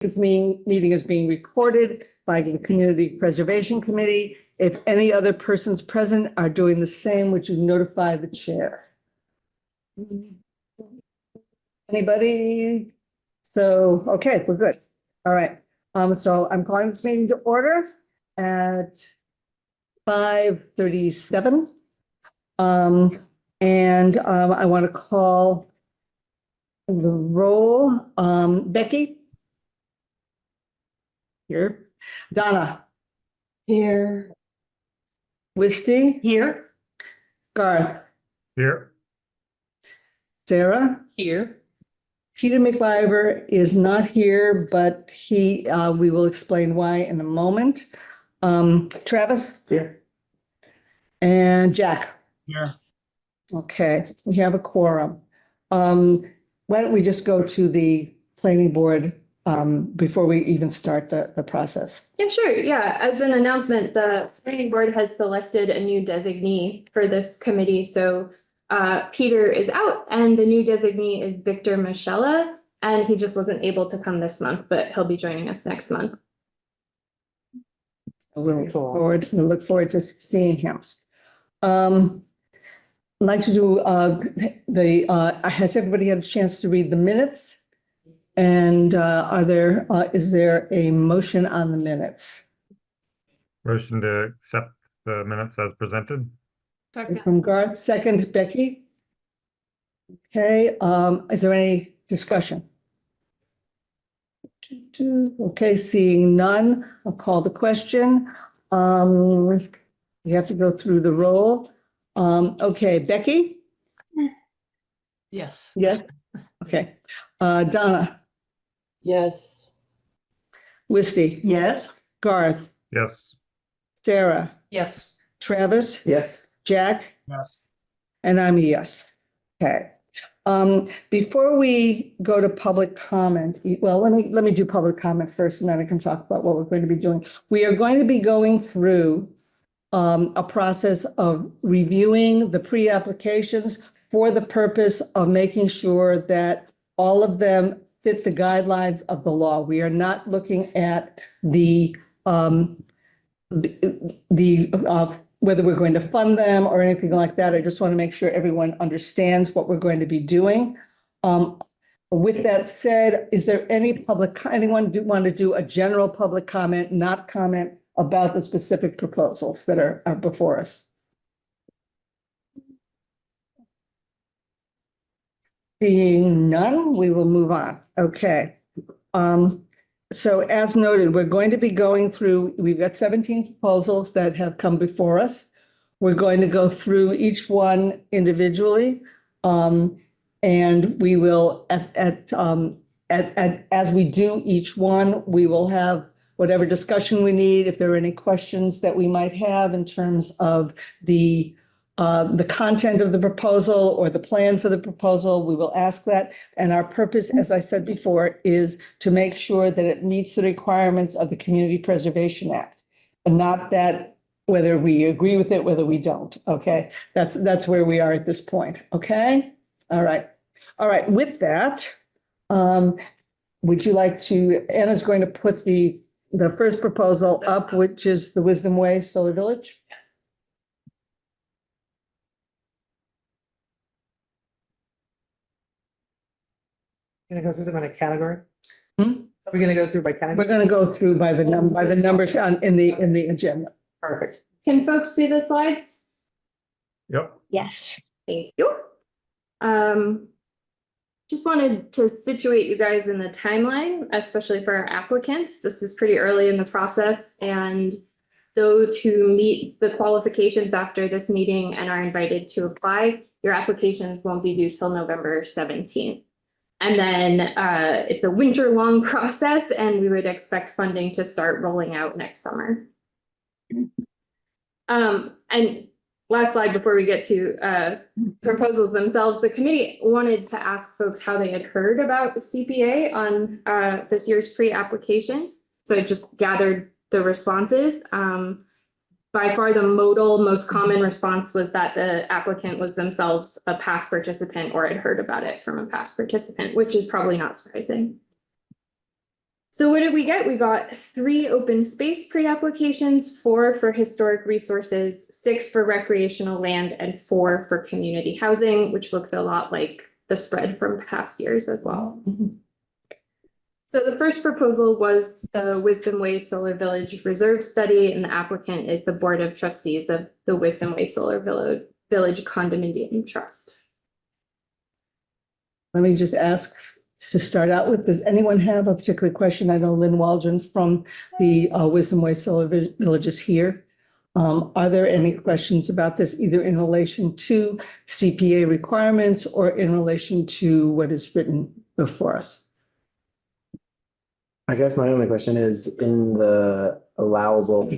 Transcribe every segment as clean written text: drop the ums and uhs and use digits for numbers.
This meeting is being recorded by the Community Preservation Committee. If any other persons present are doing the same, would you notify the chair? Anybody? So, okay, we're good. All right. So I'm calling this meeting to order at 5:37. I want to call the roll. Becky? Here. Donna? Here. Wisty? Here. Garth? Here. Sarah? Here. Peter McIver is not here, but we will explain why in a moment. Travis? Here. And Jack? Here. Okay, we have a quorum. Why don't we just go to the planning board before we even start the process? Yeah, sure. Yeah, as an announcement, the planning board has selected a new designee for this committee. So Peter is out and the new designee is Victor Michella, and he just wasn't able to come this month, but he'll be joining us next month. We'll look forward to seeing him. I'd like to do has everybody had a chance to read the minutes? And is there a motion on the minutes? Motion to accept the minutes as presented. From Garth, second Becky. Okay, is there any discussion? Okay, seeing none, I'll call the question. We have to go through the roll. Okay, Becky? Yes. Yes. Okay. Donna? Yes. Wisty? Yes. Garth? Yes. Sarah? Yes. Travis? Yes. Jack? Yes. And I'm a yes. Okay. Before we go to public comment, well, let me do public comment first, and then I can talk about what we're going to be doing. We are going to be going through a process of reviewing the pre-applications for the purpose of making sure that all of them fit the guidelines of the law. We are not looking at whether we're going to fund them or anything like that. I just want to make sure everyone understands what we're going to be doing. With that said, is there anyone want to do a general public comment, not comment about the specific proposals that are before us? Seeing none, we will move on. Okay. So as noted, we're going to be going through, we've got 17 proposals that have come before us. We're going to go through each one individually. And we will, as we do each one, we will have whatever discussion we need. If there are any questions that we might have in terms of the content of the proposal or the plan for the proposal, we will ask that. And our purpose, as I said before, is to make sure that it meets the requirements of the Community Preservation Act, and not that whether we agree with it, whether we don't. Okay, that's where we are at this point. Okay, all right. With that, would you like to? Anna's going to put the first proposal up, which is the Wisdom Way Solar Village. Gonna go through them in a category? Hmm? Are we gonna go through by category? We're going to go through by the numbers in the agenda. Perfect. Can folks see the slides? Yep. Yes. Thank you. Just wanted to situate you guys in the timeline, especially for our applicants. This is pretty early in the process, and those who meet the qualifications after this meeting and are invited to apply, your applications won't be due till November 17th. And then it's a winter-long process, and we would expect funding to start rolling out next summer. And last slide before we get to proposals themselves, the committee wanted to ask folks how they had heard about the CPA on this year's pre-application. So I just gathered the responses. By far, the most common response was that the applicant was themselves a past participant or had heard about it from a past participant, which is probably not surprising. So what did we get? We got 3 open space pre-applications, 4 for historic resources, 6 for recreational land, and 4 for community housing, which looked a lot like the spread from past years as well. So the first proposal was the Wisdom Way Solar Village Reserve Study, and the applicant is the Board of Trustees of the Wisdom Way Solar Village Condominium Trust. Let me just ask to start out with, does anyone have a particular question? I know Lynn Waldron from the Wisdom Way Solar Village is here. Are there any questions about this, either in relation to CPA requirements or in relation to what is written before us? I guess my only question is in the allowable,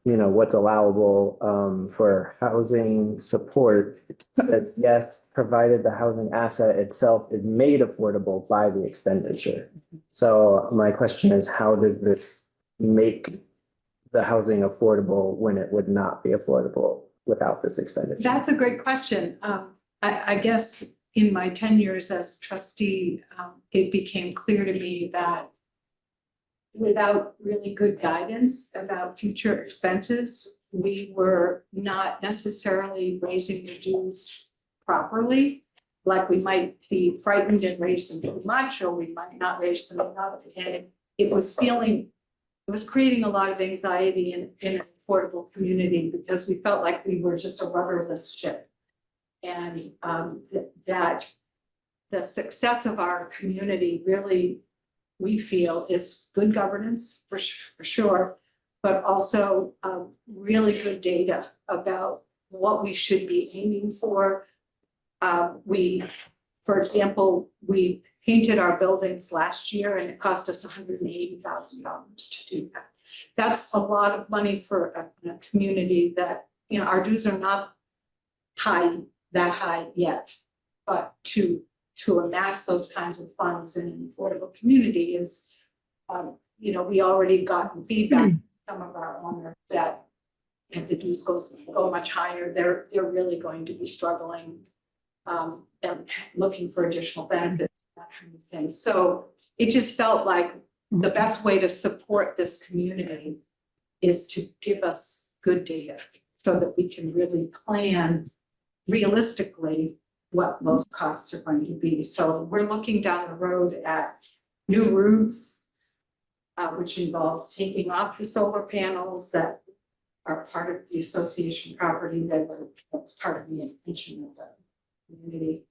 what's allowable for housing support. That yes, provided the housing asset itself is made affordable by the expenditure. So my question is, how does this make the housing affordable when it would not be affordable without this expenditure? That's a great question. I guess in my 10 years as trustee, it became clear to me that without really good guidance about future expenses, we were not necessarily raising the dues properly. Like we might be frightened and raise them too much, or we might not raise them enough. And it was creating a lot of anxiety in an affordable community because we felt like we were just a rudderless ship. And that the success of our community really, we feel, is good governance for sure, but also really good data about what we should be aiming for. For example, we painted our buildings last year and it cost us $180,000 to do that. That's a lot of money for a community that, our dues are not that high yet, but to amass those kinds of funds in an affordable community is, we already gotten feedback from some of our owners that if the dues go much higher, they're really going to be struggling and looking for additional benefits, that kind of thing. So it just felt like the best way to support this community is to give us good data so that we can really plan realistically what those costs are going to be. So we're looking down the road at new roofs, which involves taking off the solar panels that are part of the association property that's part of the intention of the community.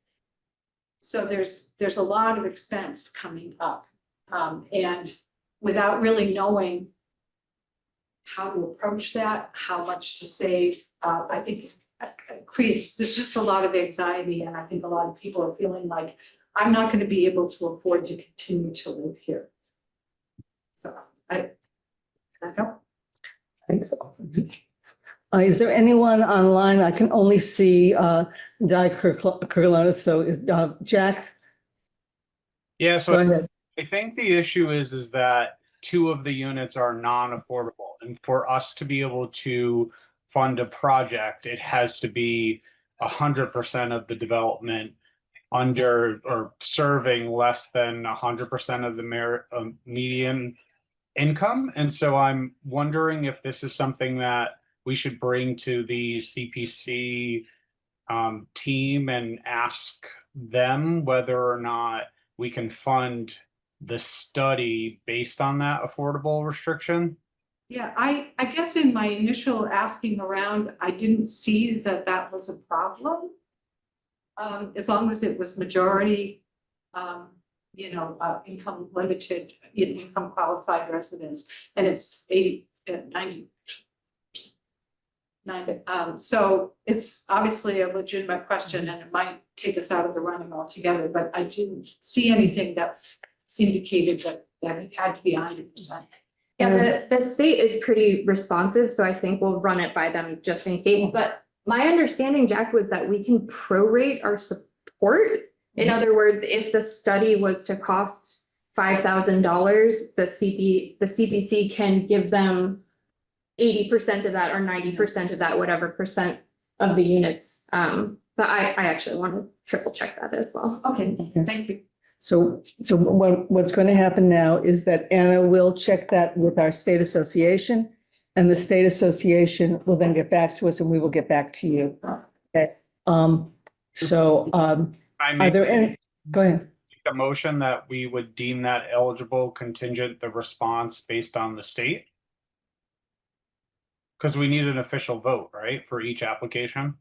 So there's a lot of expense coming up, and without really knowing how to approach that, how much to save, I think there's just a lot of anxiety, and I think a lot of people are feeling like I'm not going to be able to afford to continue to live here. So I think so. Is there anyone online? I can only see Di Kurlona, so Jack, Yeah, go so ahead. I think the issue is that 2 of the units are non-affordable, and for us to be able to fund a project, it has to be 100% of the development under or serving less than 100% of the median income. And so I'm wondering if this is something that we should bring to the CPC team and ask them whether or not we can fund the study based on that affordable restriction. Yeah, I guess in my initial asking around, I didn't see that was a problem. As long as it was majority, income limited, income qualified residents, and it's 90. So it's obviously a legitimate question, and it might take us out of the running altogether, but I didn't see anything that indicated that it had to be 100%. Yeah, the state is pretty responsive, so I think we'll run it by them just in case. But my understanding, Jack, was that we can prorate our support. In other words, if the study was to cost $5,000, the CPC can give them 80% of that or 90% of that, whatever percent of the units. But I actually want to triple check that as well. Okay, thank you. So what's going to happen now is that Anna will check that with our state association, and the state association will then get back to us, and we will get back to you. Okay, I are make there any, go ahead. a motion that we would deem that eligible contingent the response based on the state? Because we need an official vote, right, for each application?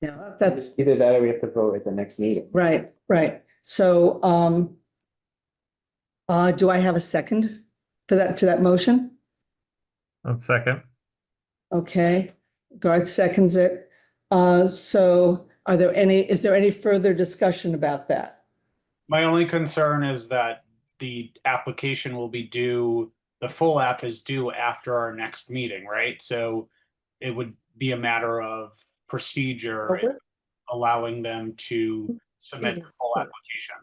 Yeah, that's Either that or we have to vote at the next meeting. right, right. So, do I have a second for that, to that motion? A second. Okay, Garth seconds it. So is there any further discussion about that? My only concern is that the application will be due, the full app is due after our next meeting, right? So it would be a matter of procedure in allowing them to submit the full application.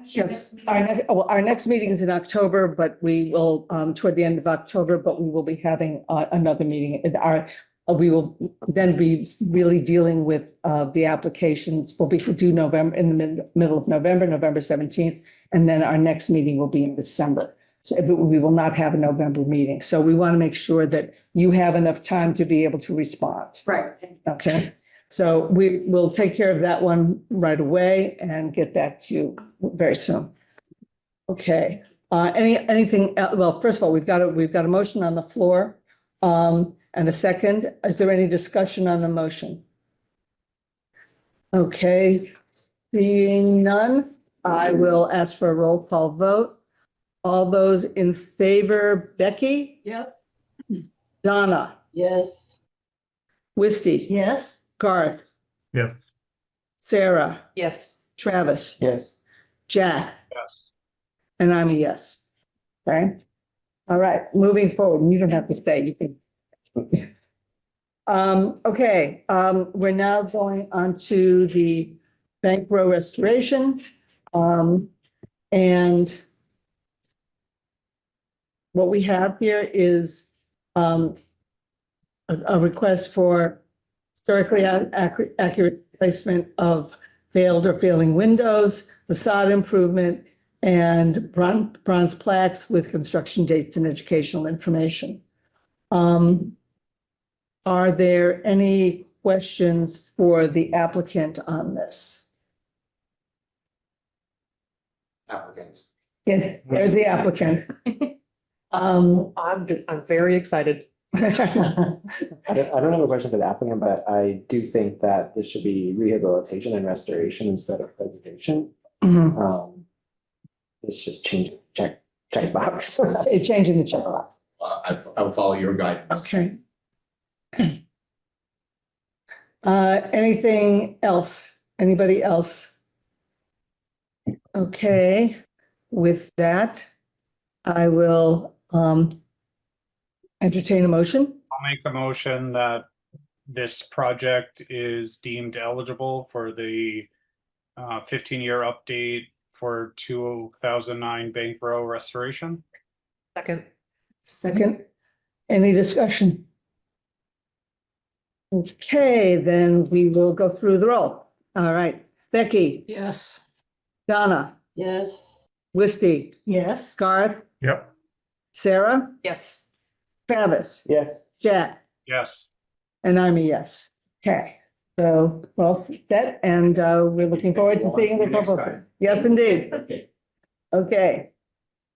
Yes, our next meeting is in October, but we will, toward the end of October, but we will be having another meeting. We will then be really dealing with the applications. We'll be due November, in the middle of November, November 17th, and then our next meeting will be in December. So we will not have a November meeting. So we want to make sure that you have enough time to be able to respond. Right. Okay, so we will take care of that one right away and get back to you very soon. Okay, anything, well, first of all, we've got a motion on the floor. And a second, is there any discussion on the motion? Okay, seeing none, I will ask for a roll call vote. All those in favor, Becky, Yep. Donna, Yes. Wisty, Yes. Garth, Yes. Sarah, Yes. Travis, Yes. Jack, Yes. and I'm a yes. Okay, all right, moving forward, you don't have to stay, you can. Okay, we're now going on to the Bank Row restoration. And what we have here is a request for historically accurate placement of failed or failing windows, facade improvement, and bronze plaques with construction dates and educational information. Are there any questions for the applicant on this? Applicants. Yeah, there's the applicant. I'm very excited. I don't have a question for the applicant, but I do think that this should be rehabilitation and restoration instead of preservation. Mhm. It's just check box. It's changing the check. I would follow your guidance. Okay. Anything else? Anybody else? Okay, with that, I will entertain a motion. I'll make a motion that this project is deemed eligible for the 15-year update for 2009 Bank Row restoration. Second. Second, any discussion? Okay, then we will go through the roll. All right, Becky, Yes. Donna, Yes. Wisty, Yes. Garth, Yep. Sarah, Yes. Travis, Yes. Jack, Yes. and I'm a yes. Okay, so well set, and we're looking forward to seeing the Next proposal. time. Yes, indeed. Okay. Okay.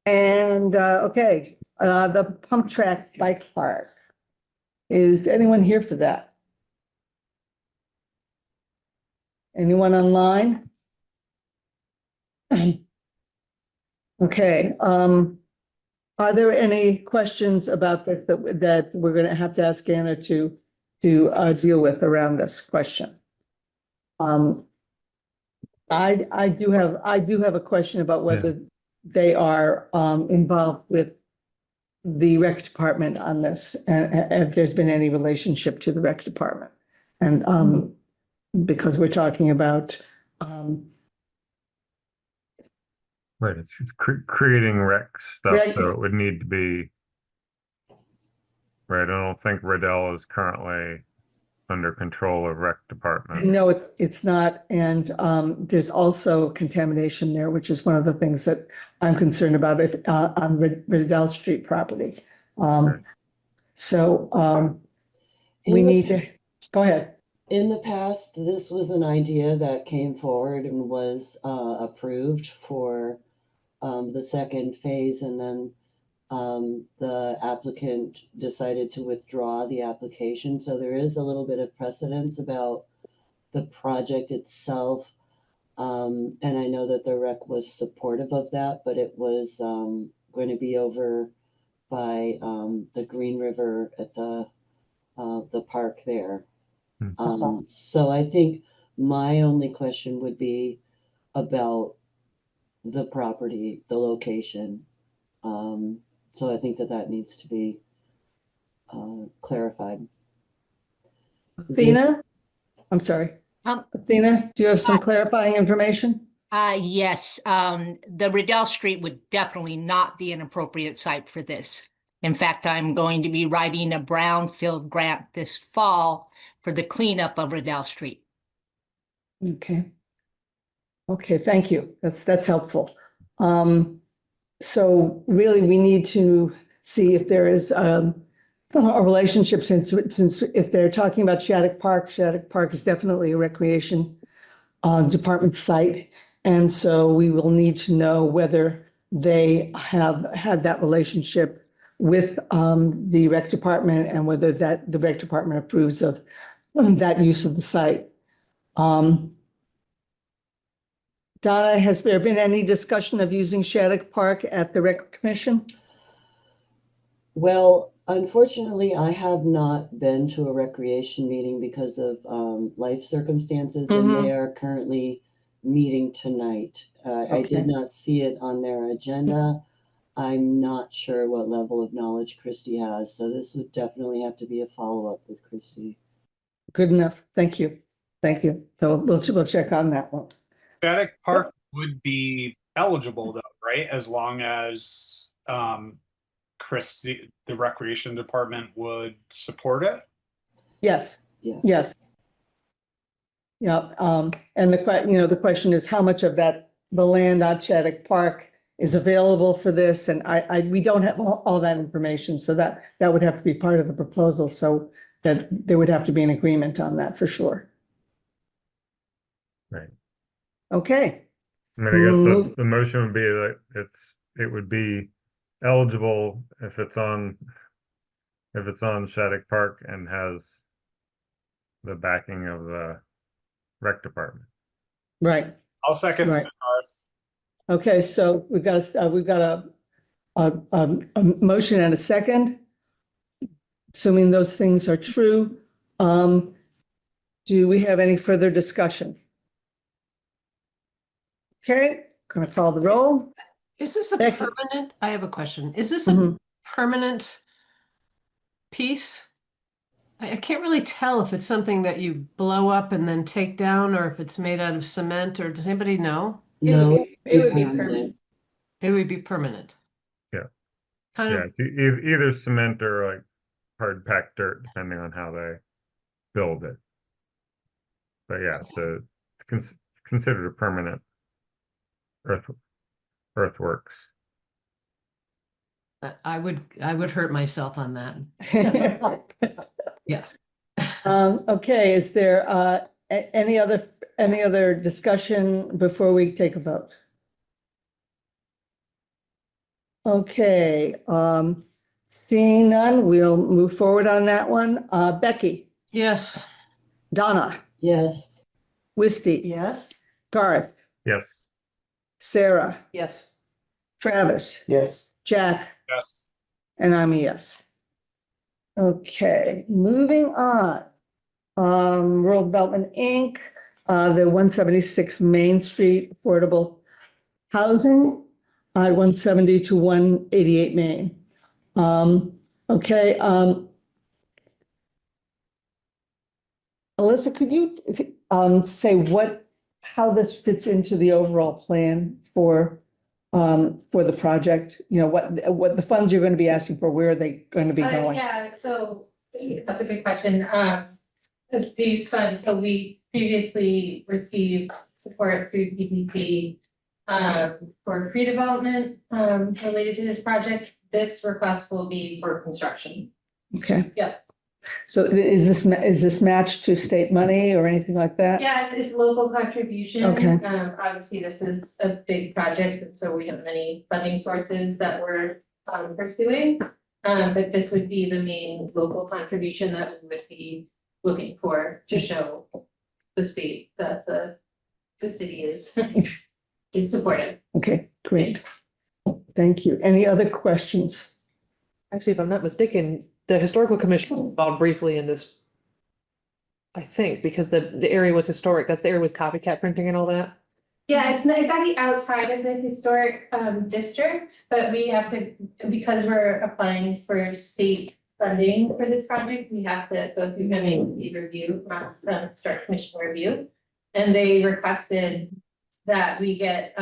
And okay, the pump track bike park. Is anyone here for that? Anyone online? Okay, are there any questions about this that we're gonna have to ask Anna to deal with around this question? I do have a question about whether they are involved with the rec department on this, and if there's been any relationship to the rec department. And because we're talking about Right, it's creating rec stuff, Right. so it would need to be. Right, I don't think Riddell is currently under control of rec department. No, it's not. And there's also contamination there, which is one of the things that I'm concerned about if on Riddell Street property. Right. So In we the need to, go ahead. In the past, this was an idea that came forward and was approved for the second phase, and then the applicant decided to withdraw the application. So there is a little bit of precedence about the project itself. And I know that the rec was supportive of that, but it was going to be over by the Green River at the park there. So I think my only question would be about the property, the location. So I think that needs to be clarified. Athena? I'm sorry. Athena, do you have some clarifying information? Yes, the Riddell Street would definitely not be an appropriate site for this. In fact, I'm going to be writing a brownfield grant this fall for the cleanup of Riddell Street. Okay. Okay, thank you. That's helpful. So really, we need to see if there is a relationship since if they're talking about Shattuck Park is definitely a recreation department site. And so we will need to know whether they have had that relationship with the rec department and whether the rec department approves of that use of the site. Donna, has there been any discussion of using Shattuck Park at the Rec Commission? Well, unfortunately, I have not been to a recreation meeting because of life circumstances, and they are currently meeting tonight. I Okay. did not see it on their agenda. I'm not sure what level of knowledge Christy has, so this would definitely have to be a follow-up with Christy. Good enough. Thank you. Thank you. So we'll check on that one. Shattuck Park would be eligible though, right? As long as Christie, the recreation department would support it. Yes. Yeah. Yes. Yeah. And the question is how much of the land on Shattuck Park is available for this? And we don't have all that information, so that would have to be part of the proposal. So that there would have to be an agreement on that for sure. Right. Okay. I mean, I guess the motion would be that it would be eligible if it's on Shattuck Park and has the backing of the rec department. Right. I'll second Right. Garth. Okay, so we've got a motion and a second. Assuming those things are true, do we have any further discussion? Okay, gonna call the roll. Is this a Becky. permanent? I have a question. Is this a Mhm. permanent piece? I can't really tell if it's something that you blow up and then take down, or if it's made out of cement, or does anybody know? No, It would be permanent. It would be permanent. Yeah. Kind Yeah, of, it's either cement or like hard packed dirt, depending on how they build it. But yeah, it's considered a permanent earthworks. I would hurt myself on that. Yeah. Okay, is there any other discussion before we take a vote? Okay, seeing none, we'll move forward on that one. Becky, Yes. Donna, yes. Wisty, Yes. Garth, Yes. Sarah, Yes. Travis, Yes. Jack, Yes. and I'm a yes. Okay, moving on. Rural Development, Inc., the 176 Main Street Affordable Housing, 170 to 188 Main. Okay, Alyssa, could you say how this fits into the overall plan for the project? You know, what the funds you're going to be asking for, where are they going to be going? Yeah, so that's a good question. These funds, so we previously received support through PPP for pre-development related to this project. This request will be for construction. Okay. Yep. So is this matched to state money or anything like that? Yeah, it's local contribution. Okay. Obviously, this is a big project, and so we have many funding sources that we're pursuing. But this would be the main local contribution that we would be looking for to show the state that the city is supportive. Okay, great. Thank you. Any other questions? Actually, if I'm not mistaken, the historical commission was involved briefly in this. I think, because the area was historic, that's the area with copycat printing and all that. Yeah, it's actually outside of the historic district, but we have to, because we're applying for state funding for this project, we have to go through MAPC review, Historic Commission review. And they requested that we get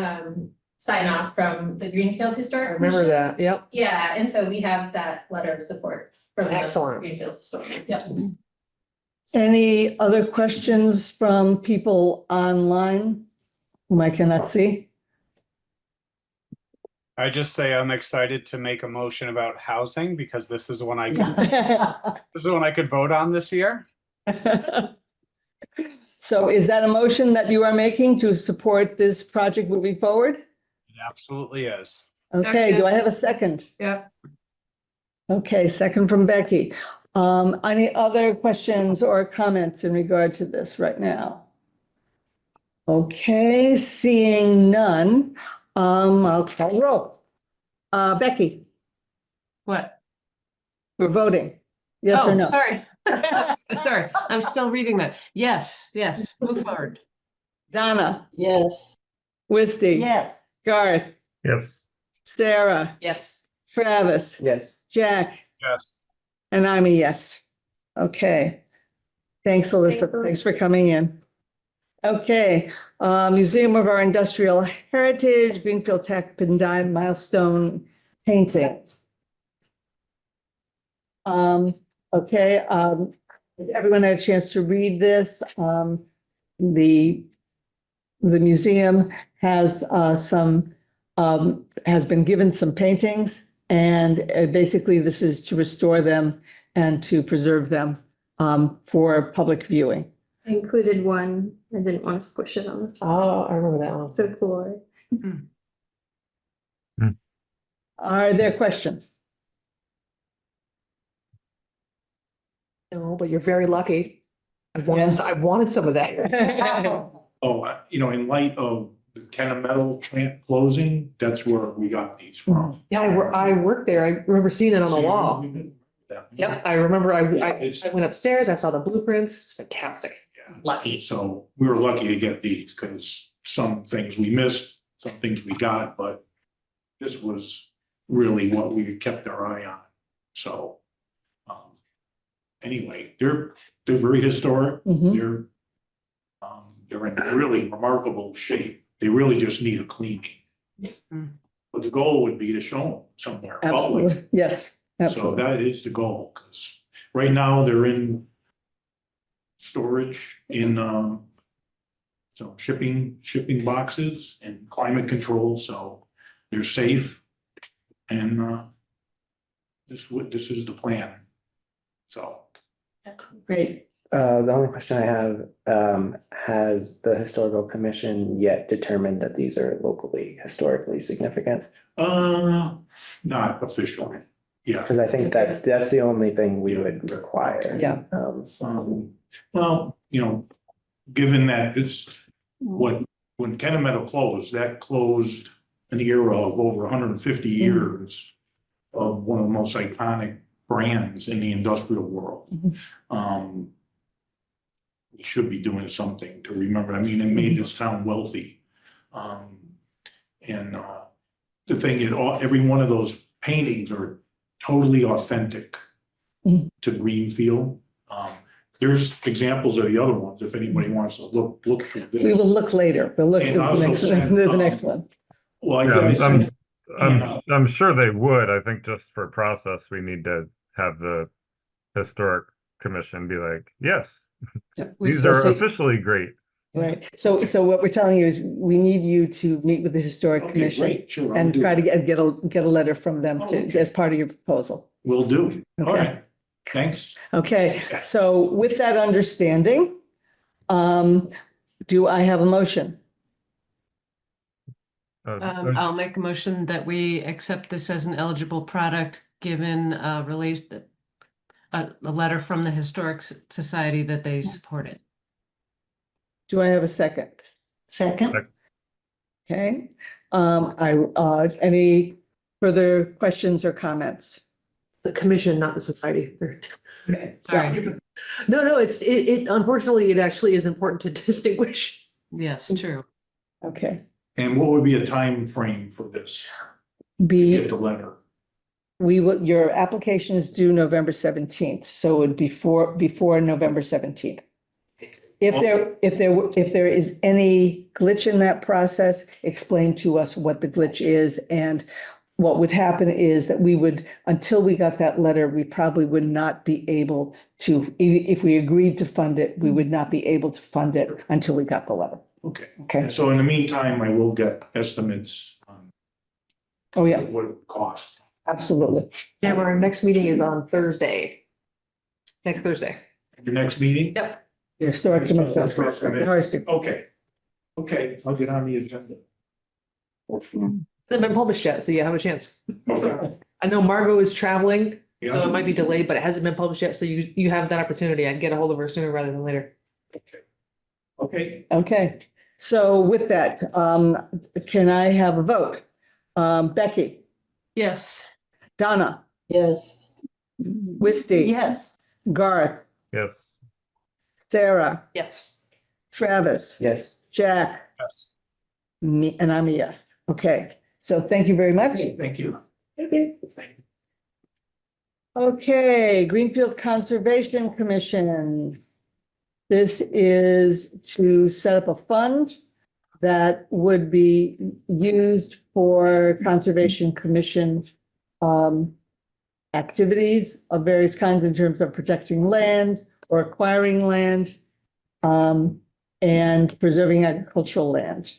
sign off from the Greenfield Historic I remember Commission. that, yep. Yeah, and so we have that letter of support from the Excellent. Greenfield Historic, yep. Any other questions from people online whom I cannot see? I just say I'm excited to make a motion about housing because this is when I could, this is when I could vote on this year. So is that a motion that you are making to support this project moving forward? It absolutely is. Okay, do I have a second? Yep. Okay, second from Becky. Any other questions or comments in regard to this right now? Okay, seeing none, I'll call roll. Becky, What? we're voting. Yes or Oh, no? sorry. Sorry, I'm still reading that. Yes, move forward. Donna, Yes. Wisty. Yes. Garth, Yes. Sarah, Yes. Travis, Yes. Jack, Yes. and I'm a yes. Okay. Thanks, Alyssa. Thanks, Thanks for coming in. Okay, Museum of our Industrial Heritage, Greenfield Tech Pendine Milestone Paintings. Okay, everyone had a chance to read this. The museum has has been given some paintings, and basically this is to restore them and to preserve them for public viewing. I included one. I didn't want to squish it on the floor. Oh, I remember that one. So cool. Are there questions? No, but you're very lucky. I Yes. wanted some of that. In light of the Kennametal plant closing, that's where we got these from. Yeah, I worked there. I remember seeing it on the wall. Yep, I remember I went upstairs, I saw the blueprints. It's fantastic. Lucky. So we were lucky to get these because some things we missed, some things we got, but this was really what we kept our eye on. So anyway, they're very historic. Mhm. They're in really remarkable shape. They really just need a cleaning. But the goal would be to show them somewhere public. Absolutely. Yes, So absolutely. that is the goal, because right now they're in storage in shipping boxes and climate control, so they're safe. And this is the plan. So. Great. The only question I have, has the historical commission yet determined that these are locally historically significant? Not officially, yeah. Because I think that's the only thing we would require. Yeah. Well, given that it's when Kennametal closed, that closed an era of over 150 years of one of the most iconic brands in the industrial world. We should be doing something to remember. I mean, it made this town wealthy. And the thing is, every one of those paintings are totally authentic to Greenfield. There's examples of the other ones, if anybody wants to look through this. We will look later. We'll look at And the also next, send, the next one. Well, Yeah, yeah. I'm sure they would. I think just for process, we need to have the historic commission be like, yes, These are officially great. Right, so what we're telling you is we need you to meet with the Historic Okay, Commission great, sure. I'll and do try to that. get a letter from them Oh, to, okay. as part of your proposal. Will do. All Okay. right. Thanks. Okay, so with that understanding, do I have a motion? I'll make a motion that we accept this as an eligible product, given a letter from the Historic Society that they support it. Do I have a second? Second. Okay, any further questions or comments? The commission, not the society. Sorry. No, it unfortunately, it actually is important to distinguish. Yes, true. Okay, And what would be a time frame for this? Get the letter. your application is due November 17th, so it would be before November 17th. If there is any glitch in that process, explain to us what the glitch is. And what would happen is that we would, until we got that letter, we probably would not be able to, if we agreed to fund it, we would not be able to fund it until we got the letter. Okay. Okay, So in the meantime, I will get estimates on oh yeah, what it would cost. absolutely. Yeah, our next meeting is on Thursday. Next Thursday. Your next meeting? Yep. The Historic Commission. Historic Commission. Historic- Okay. Okay, I'll get on the agenda. It hasn't been published yet, so you have a chance. I know Margot is traveling, so it might be delayed, but it hasn't been published yet, so you have that opportunity. I'd get a hold of her sooner rather than later. Okay. Okay, so with that, can I have a vote? Becky, Yes. Donna, Yes. Wisty. Yes. Garth, Yes. Sarah, Yes. Travis, Yes. Jack, Yes. me, and I'm a yes. Okay, so thank you very much. Thank you. Okay, Greenfield Conservation Commission. This is to set up a fund that would be used for Conservation Commission activities of various kinds in terms of protecting land or acquiring land and preserving agricultural land.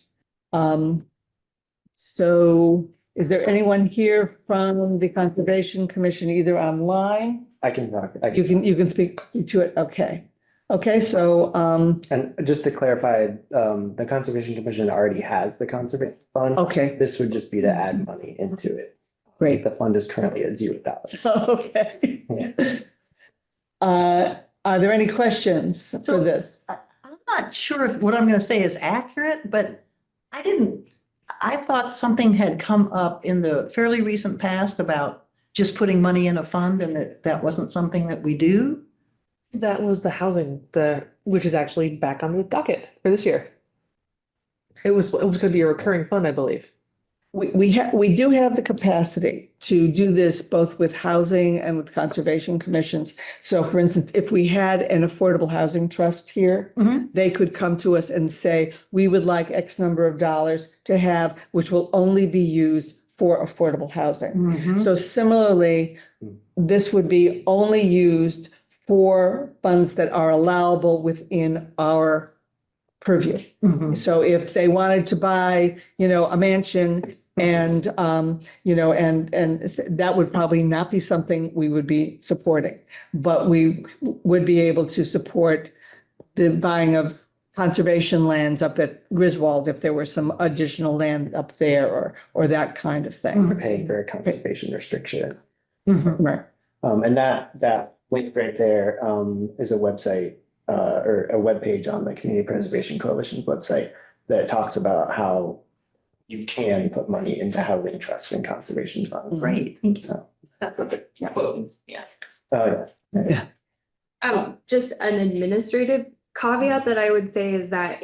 So is there anyone here from the Conservation Commission, either online? I can talk. You can speak to it, okay. Okay, so, And just to clarify, the Conservation Commission already has the conservation fund. okay, This would just be to add money into it. great. The fund is currently at $0. Okay. Are there any questions for So- this? I'm not sure if what I'm gonna say is accurate, but I thought something had come up in the fairly recent past about just putting money in a fund and that wasn't something that we do. That was the housing, which is actually back on the docket for this year. It was gonna be a recurring fund, I believe. We do have the capacity to do this both with housing and with conservation commissions. So for instance, if we had an affordable housing trust here, Mhm. they could come to us and say, we would like X number of dollars to have, which will only be used for affordable housing. Mhm. So similarly, this would be only used for funds that are allowable within our purview. Mhm. So if they wanted to buy, a mansion and, and that would probably not be something we would be supporting. But we would be able to support the buying of conservation lands up at Griswold if there were some additional land up there or that kind of thing. We're paying for a conservation restriction. Mhm. Right. And that link right there is a website or a webpage on the Community Preservation Coalition's website that talks about how you can put money into housing trust and conservation funds. Great, thank you. So, That's what the quote is, yeah. yeah. Just an administrative caveat that I would say is that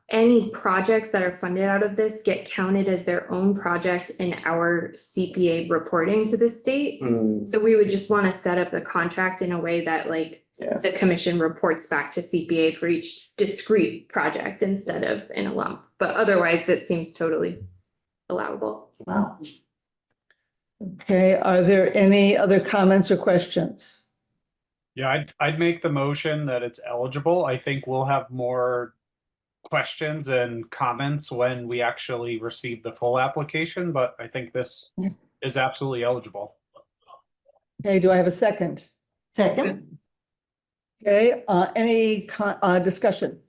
any projects that are funded out of this get counted as their own project in our CPA reporting to the state. Mm, So we would just want to set up the contract in a way that yeah. the commission reports back to CPA for each discrete project instead of in a lump. But otherwise, it seems totally allowable. Wow. Okay, are there any other comments or questions? Yeah, I'd make the motion that it's eligible. I think we'll have more questions and comments when we actually receive the full application, but I think this is absolutely eligible. Okay, do I have a second? Second, Okay, any discussion?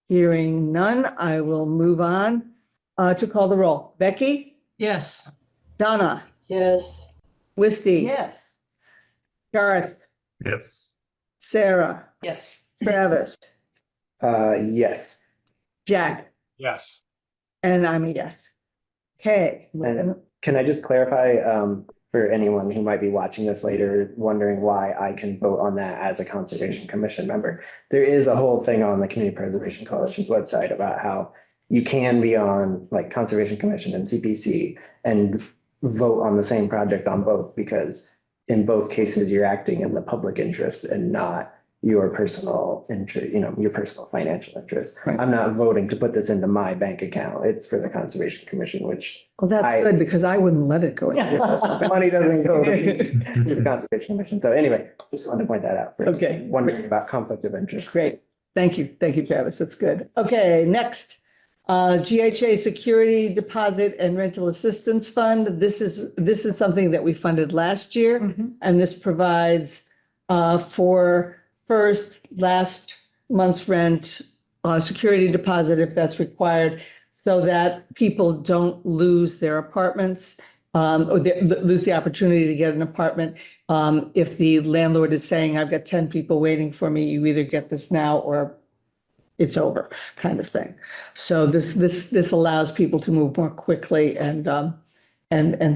Hearing none, I will move on to call the roll. Becky, Yes. Donna, Yes, Wisty, yes. Garth, Yes. Sarah, Yes. Travis, Yes. Jack, Yes. and I'm a yes. Okay. And can I just clarify, for anyone who might be watching this later, wondering why I can vote on that as a Conservation Commission member? There is a whole thing on the Community Preservation Coalition's website about how you can be on like Conservation Commission and CPC and vote on the same project on both, because in both cases, you're acting in the public interest and not your personal interest, your personal financial interest. Right. I'm not voting to put this into my bank account. It's for the Conservation Commission, which Well, that's good because I wouldn't let it go. money doesn't go to the Conservation Commission. So anyway, just wanted to point that out. For Okay. wondering about conflict of interest. Great. Thank you. Thank you, Travis. That's good. Okay, next. GHA Security Deposit and Rental Assistance Fund. This is something that we funded last year. Mhm. And this provides for last month's rent, security deposit if that's required, so that people don't lose their apartments, or lose the opportunity to get an apartment. If the landlord is saying, I've got 10 people waiting for me, you either get this now or it's over, kind of thing. So this allows people to move more quickly and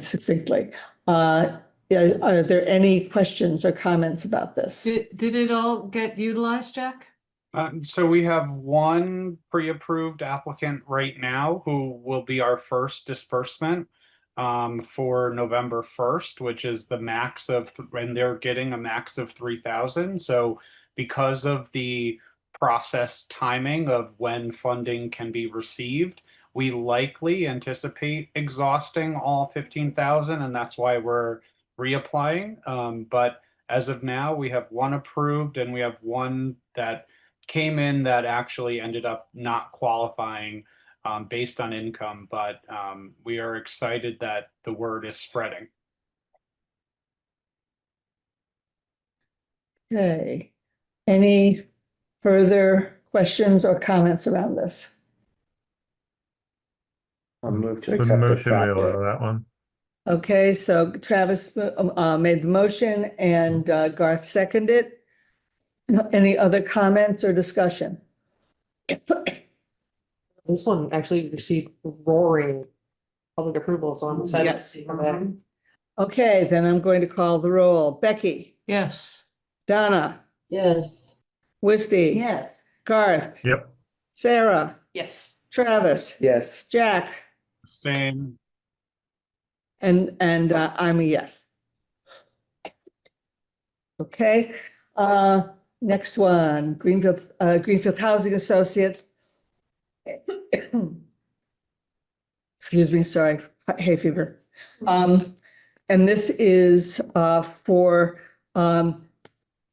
succinctly. Are there any questions or comments about this? Did it all get utilized, Jack? So we have one pre-approved applicant right now who will be our first disbursement for November 1st, which is the max of, and they're getting a max of 3,000. So because of the process timing of when funding can be received, we likely anticipate exhausting all 15,000, and that's why we're reapplying. But as of now, we have one approved and we have one that came in that actually ended up not qualifying based on income, but we are excited that the word is spreading. Okay. Any further questions or comments around this? I'll move to The accept this motion, we project. allow that one. Okay, so Travis made the motion and Garth seconded. Any other comments or discussion? This one actually received roaring public approval, so I'm excited to Yes. see how that. Okay, then I'm going to call the roll. Becky, Yes. Donna, yes, Wisty, Yes. Garth, Yep. Sarah, Yes. Travis, Yes. Jack, Abstain. and I'm a yes. Okay, next one, Greenfield Housing Associates. Excuse me, sorry, hay fever. And this is for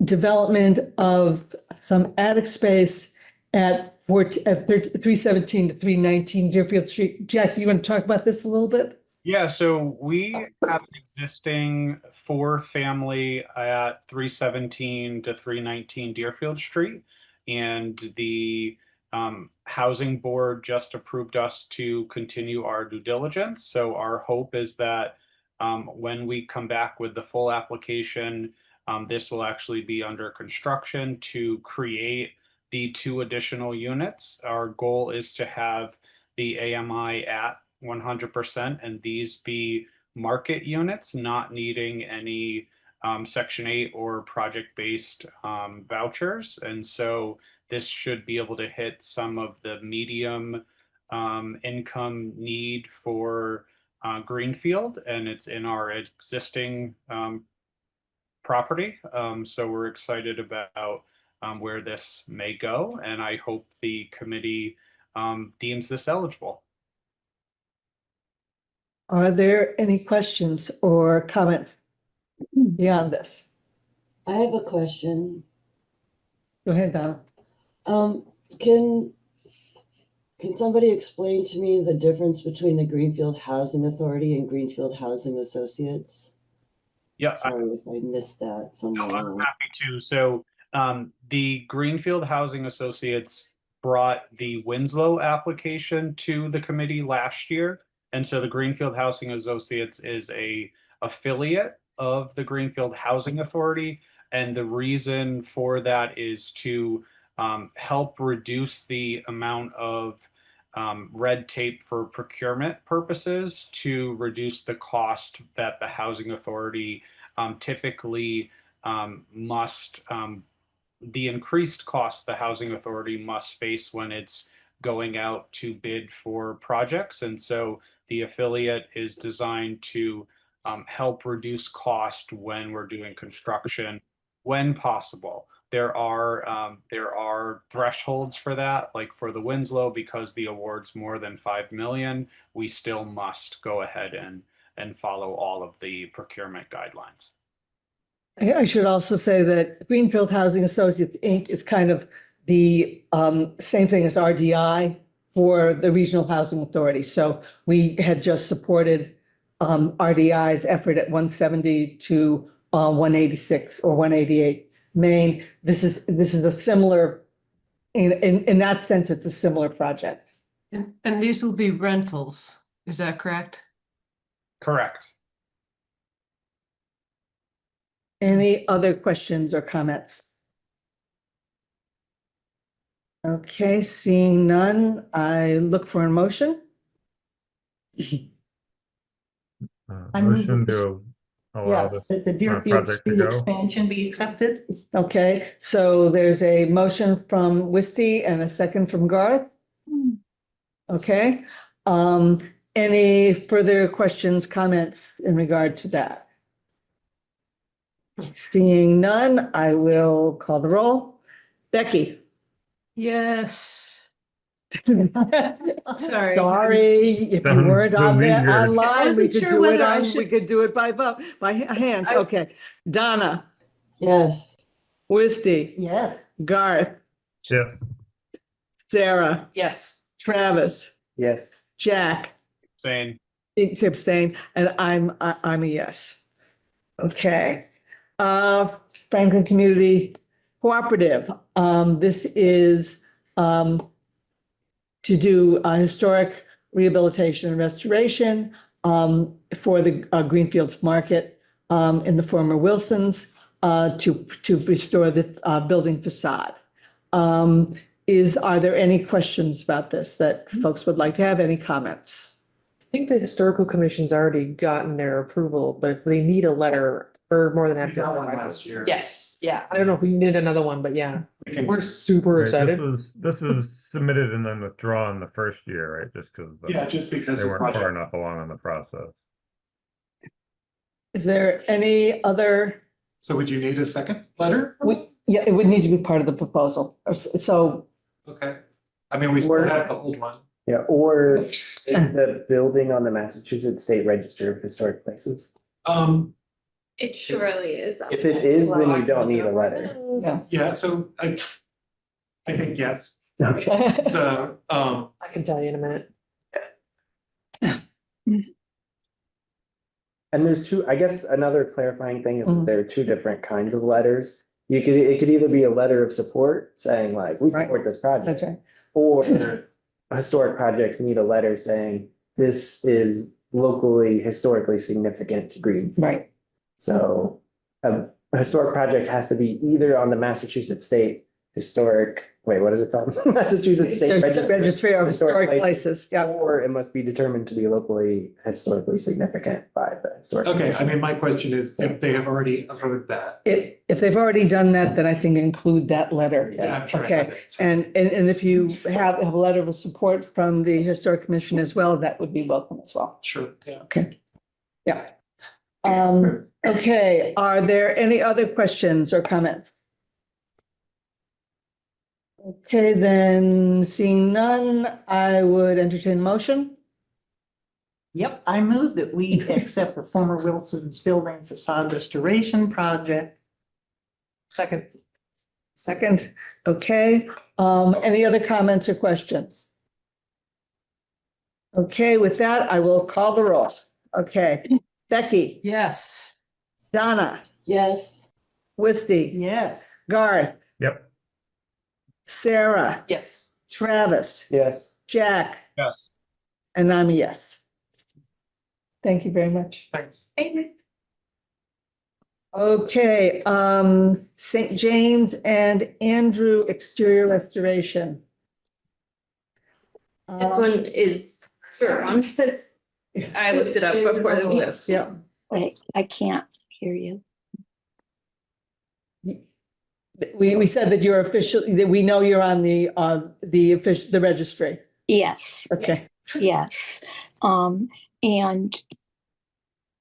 development of some attic space at 317 to 319 Deerfield Street. Jackie, you want to talk about this a little bit? Yeah, so we have an existing 4-family at 317 to 319 Deerfield Street. And the housing board just approved us to continue our due diligence. So our hope is that when we come back with the full application, this will actually be under construction to create the 2 additional units. Our goal is to have the AMI at 100% and these be market units, not needing any Section 8 or project-based vouchers. And so this should be able to hit some of the medium income need for Greenfield, and it's in our existing property. So we're excited about where this may go, and I hope the committee deems this eligible. Are there any questions or comments? beyond this. I have a question. Go ahead, Donna. Can somebody explain to me the difference between the Greenfield Housing Authority and Greenfield Housing Associates? Yeah, Sorry if I missed that somewhere I'm along. happy to. So the Greenfield Housing Associates brought the Winslow application to the committee last year. And so the Greenfield Housing Associates is a affiliate of the Greenfield Housing Authority. And the reason for that is to help reduce the amount of red tape for procurement purposes, to reduce the cost that the housing authority typically must, the increased cost the housing authority must face when it's going out to bid for projects. And so the affiliate is designed to help reduce cost when we're doing construction, when possible. There are thresholds for that, like for the Winslow, because the award's more than 5 million, we still must go ahead and follow all of the procurement guidelines. I should also say that Greenfield Housing Associates, Inc. is kind of the same thing as RDI for the Regional Housing Authority. So we had just supported RDI's effort at 170 to 186 or 188 Main. This is a similar, in that sense, it's a similar project. And these will be rentals, is that correct? Correct. Any other questions or comments? Okay, seeing none, I look for a motion. I move Motion this- to allow Yeah, this that the Deerfield project to Street go. expansion be accepted. Okay, so there's a motion from Wisty and a second from Garth. Okay, any further questions, comments in regard to that? Seeing none, I will call the roll. Becky? Yes. Sorry. Sorry, if you Sounds weren't so on there eager. online, we wasn't could sure do it whether I on, should- we could do it by vote, by hands. I- Okay, Donna, Yes. Wisty, Yes. Garth, Yes. Sarah, Yes. Travis, Yes. Jack. Same. It's abstain, and I'm a yes. Okay. Franklin Community Cooperative, this is to do historic rehabilitation and restoration for the Greenfields Market in the former Wilsons to restore the building facade. Are there any questions about this that folks would like to have? Any comments? I think the historical commission's already gotten their approval, but if they need a letter, we're more than happy. got one last year. Yes, yeah. I don't know if we need another one, but yeah, We can- we're super Right, excited. This was submitted and then withdrawn the first year, right? Just because Yeah, just because they the weren't far project. enough along in the process. Is there any other? So would you need a second letter? Yeah, it would need to be part of the proposal. So Okay. I mean, we still Word. have the old one. Yeah, or is the building on the Massachusetts State Register of Historic Places? It surely is. If it is, then you don't need a letter. yeah. Yeah, so I think yes. Okay. The, I can tell you in a minute. And there's two, I guess another clarifying thing is that Mhm. there are two different kinds of letters. It could either be a letter of support saying like, we Right. support this project. That's right. Or historic projects need a letter saying this is locally historically significant to Greenfield. Right. So a historic project has to be either on the Massachusetts State Historic, wait, what is it called? Massachusetts State Registry of Historic Places. Places, yeah. Or it must be determined to be locally historically significant by the historic. okay, I mean, my question is if they have already approved that. If they've already done that, then I think include that letter. Yeah, I'm sure I have Okay, it. and if you have a letter of support from the Historic Commission as well, that would be welcome as well. Sure, yeah. Okay. Yeah. Okay, are there any other questions or comments? Okay, then seeing none, I would entertain motion. Yep, I move that we accept the former Wilson's Building facade restoration project. Second. Second, okay. Any other comments or questions? Okay, with that, I will call the roll. Okay, Becky, Yes. Donna, Yes, Wisty, Yes. Garth, Yep. Sarah, Yes. Travis, Yes. Jack, Yes. and I'm a yes. Thank you very much. Thanks. Okay, St. James and Andrew exterior restoration. This one is short one, because I looked it up before the meeting. Yes, yeah. Wait, I can't hear you. We said that you're officially, that we know you're on the official, the registry. Yes, Okay. yes. And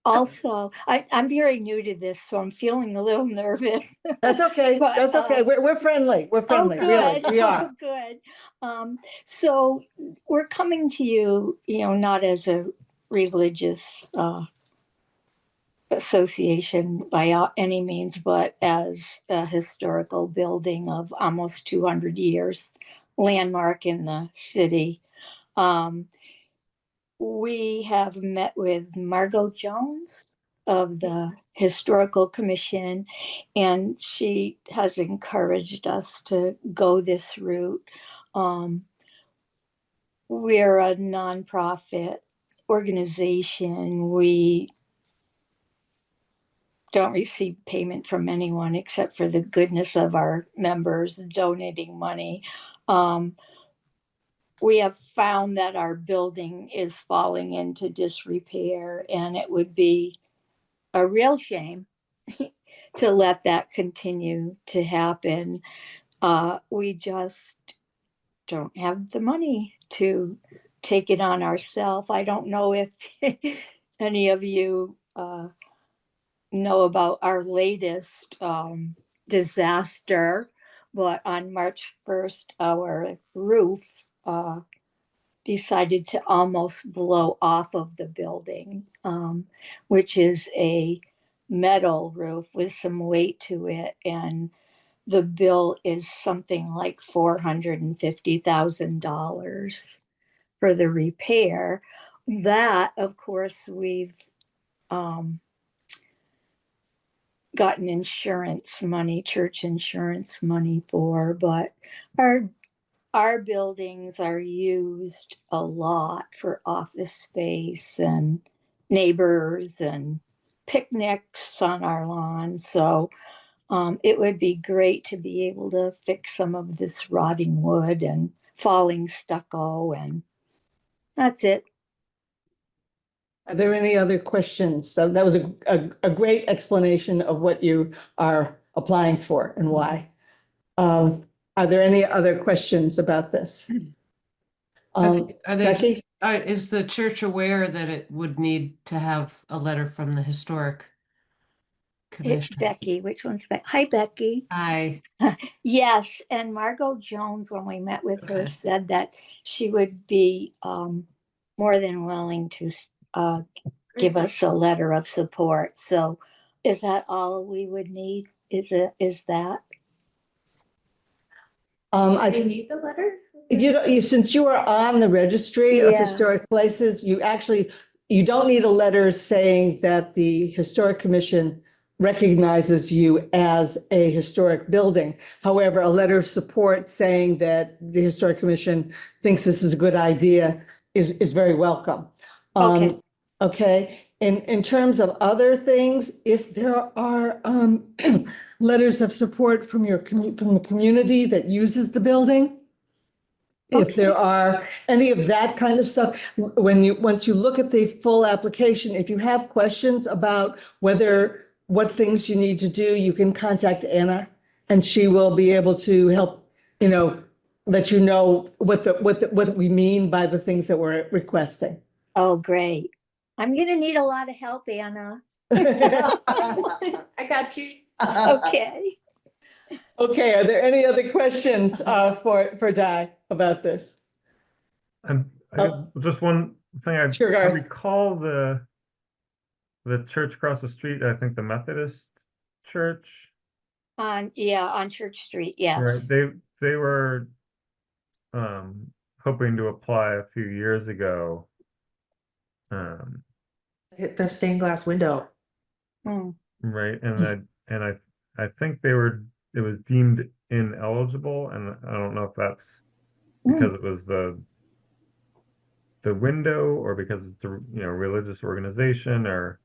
also, I'm very new to this, so I'm feeling a little nervous. That's okay. But, That's okay. We're friendly. We're Oh, friendly, really. good. We are. Oh, good. So we're coming to you, not as a religious association by any means, but as a historical building of almost 200 years, landmark in the city. We have met with Margot Jones of the Historical Commission, and she has encouraged us to go this route. We're a nonprofit organization. We don't receive payment from anyone except for the goodness of our members donating money. We have found that our building is falling into disrepair, and it would be a real shame to let that continue to happen. We just don't have the money to take it on ourselves. I don't know if any of you know about our latest disaster, but on March 1st, our roof decided to almost blow off of the building, which is a metal roof with some weight to it. And the bill is something like $450,000 for the repair. That, of course, we've gotten insurance money, church insurance money for, but our buildings are used a lot for office space and neighbors and picnics on our lawn. So it would be great to be able to fix some of this rotting wood and falling stucco, and that's it. Are there any other questions? So that was a great explanation of what you are applying for and why. Are there any other questions about this? Are they, Becky? is the church aware that it would need to have a letter from the historic commission? Becky, which one's Becky? Hi, Becky. Hi. Yes, and Margot Jones, when we met with her, said that she would be more than willing to give us a letter of support. So is that all we would need? Is that? I Do you need the letter? since you are on the registry of Yeah. historic places, you don't need a letter saying that the Historic Commission recognizes you as a historic building. However, a letter of support saying that the Historic Commission thinks this is a good idea is very welcome. Okay. Okay, in terms of other things, if there are letters of support from from the community that uses the building, if there are any of that kind of stuff, once you look at the full application, if you have questions about what things you need to do, you can contact Anna, and she will be able to help, let you know what we mean by the things that we're requesting. Oh, great. I'm going to need a lot of help, Anna. I got you. Okay. Okay, are there any other questions for Di about this? And I guess just one thing I Sure, Garth. recall the church across the street, I think the Methodist church, On Church Street, yes. right? They were hoping to apply a few years ago. Hit the stained glass window. Mm. Right, I think it was deemed ineligible, and I don't know if that's because it was the window or because it's a religious organization or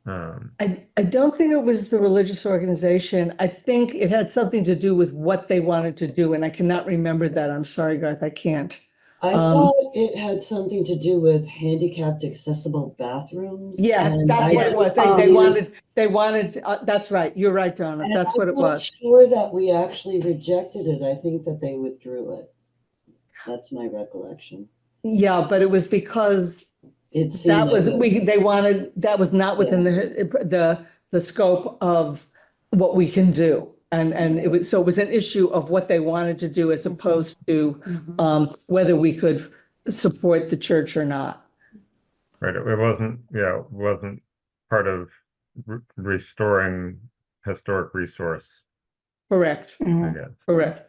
I don't think it was the religious organization. I think it had something to do with what they wanted to do, and I cannot remember that. I'm sorry, Garth, I can't. I thought it had something to do with handicapped accessible bathrooms. Yeah, and that's I what it was. just They wanted, that's right. You're right, Donna. and That's what it I'm not was. sure that we actually rejected it. I think that they withdrew it. That's my recollection. Yeah, but it was because It seemed that was, like they wanted, that was not within the scope of what we can do. And it was, so it was an issue of what they wanted to do as opposed to whether we could support the church or not. right. It wasn't part of restoring historic resource, Correct, I guess. correct.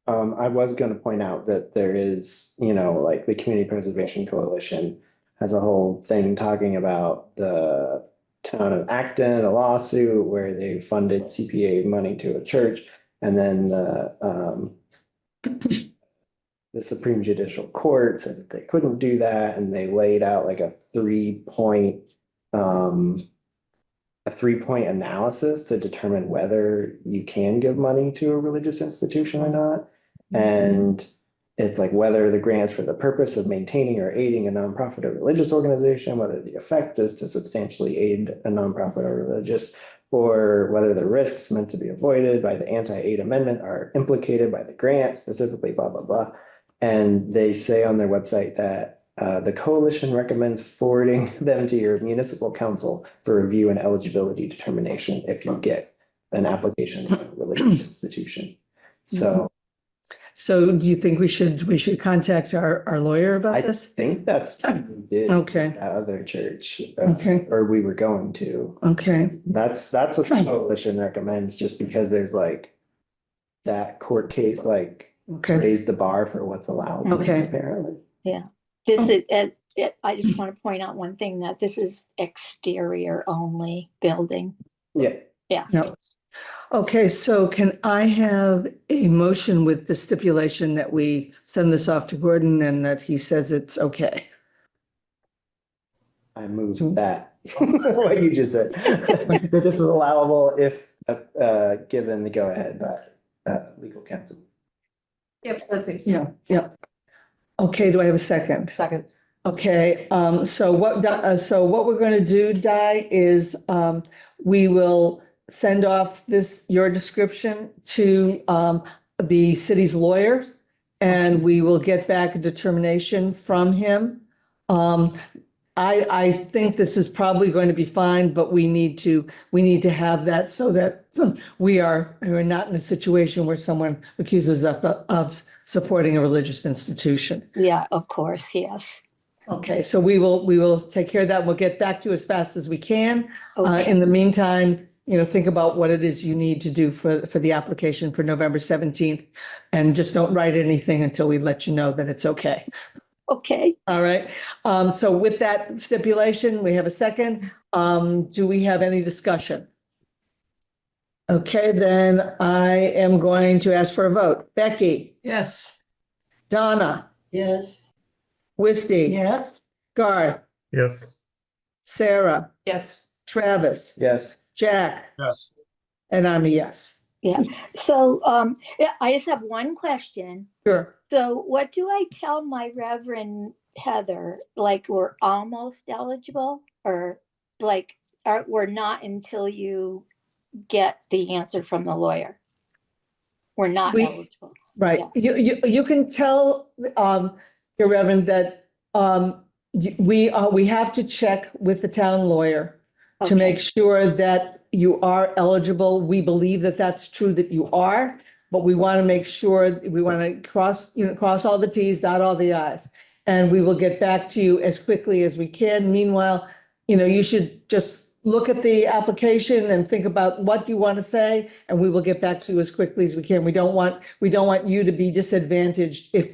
I was gonna point out that there is, like the Community Preservation Coalition has a whole thing talking about the town of Acton, a lawsuit where they funded CPA money to a church, and then the Supreme Judicial Court said that they couldn't do that, and they laid out like a three-point analysis to determine whether you can give money to a religious institution or not. And it's like whether the grants for the purpose of maintaining or aiding a nonprofit or religious organization, whether the effect is to substantially aid a nonprofit or religious, or whether the risks meant to be avoided by the anti-aid amendment are implicated by the grant, specifically blah, blah, blah. And they say on their website that the coalition recommends forwarding them to your municipal council for review and eligibility determination if you get an application from a religious institution. So do you think we should contact our lawyer about I this? think that's what we did. Okay. At that other church. Okay. Or we were going to. Okay, That's what the coalition recommends, just because there's like that court case, like okay, raised the bar for what's allowed. Okay. Apparently. This is, I just want to point out one thing, that this is exterior only building. Yeah. Yeah. no. Okay, so can I have a motion with the stipulation that we send this off to Gordon and that he says it's okay? I moved that, what you just said, that this is allowable if given the go ahead by legal counsel. Yep, that's it. Yeah. Okay, do I have a second? Second. Okay, so what we're going to do, Di, is we will send off your description to the city's lawyer, and we will get back a determination from him. I think this is probably going to be fine, but we need to have that so that we're not in a situation where someone accuses us of supporting a religious institution. Yeah, of course, yes. Okay, so we will take care of that. We'll get back to you as fast as we can. Okay. In the meantime, think about what it is you need to do for the application for November 17th. And just don't write anything until we let you know that it's okay. Okay. All right. So with that stipulation, we have a second. Do we have any discussion? Okay, then I am going to ask for a vote. Becky, Yes. Donna, yes. Wisty. Yes. Garth, Yes. Sarah, Yes. Travis, Yes. Jack, Yes. and I'm a yes. Yeah. So I just have one question. Sure. So what do I tell my Reverend Heather? Like, we're almost eligible, or like we're not until you get the answer from the lawyer? We're not eligible. Right. Yeah. You can tell your Reverend that we have to check with the town lawyer to Okay. make sure that you are eligible. We believe that that's true, that you are, but we want to make sure, we want to cross all the Ts, dot all the Is. and we will get back to you as quickly as we can. Meanwhile, you should just look at the application and think about what you want to say, and we will get back to you as quickly as we can. We don't want you to be disadvantaged if,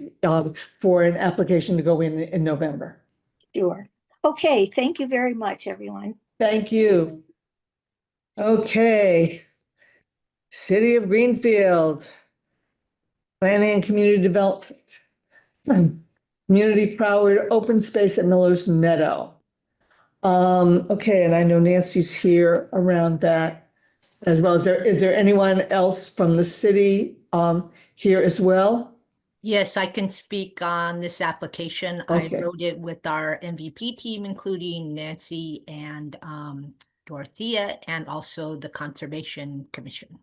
for an application to go in November. Sure. Okay, thank you very much, everyone. Thank you. Okay. City of Greenfield. Planning and Community Development. Community Powered Open Space at Miller's Meadow. Okay, and I know Nancy's here around that as well. Is there anyone else from the city here as well? Yes, I can speak on this application. I Okay. wrote it with our MVP team, including Nancy and Dorothea, and also the Conservation Commission.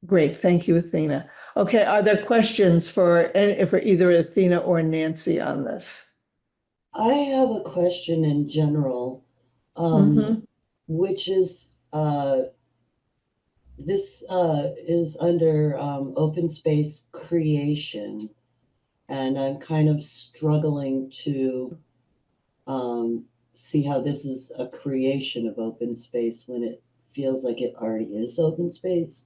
Great, thank you, Athena. Okay, are there questions for either Athena or Nancy on this? I have a question in general, which is, this is under open space creation, and I'm kind of struggling to see how this is a creation of open space when it feels like it already is open space.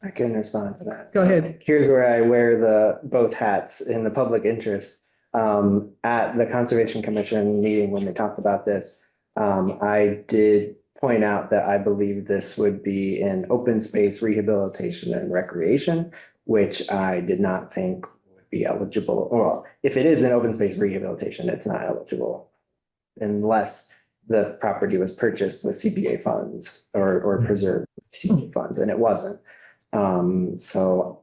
I can respond to that. Go ahead. Here's where I wear both hats in the public interest. At the Conservation Commission meeting, when they talked about this, I did point out that I believe this would be in open space rehabilitation and recreation, which I did not think would be eligible. Or if it is an open space rehabilitation, it's not eligible unless the property was purchased with CPA funds or preserved CPA funds, and it wasn't. So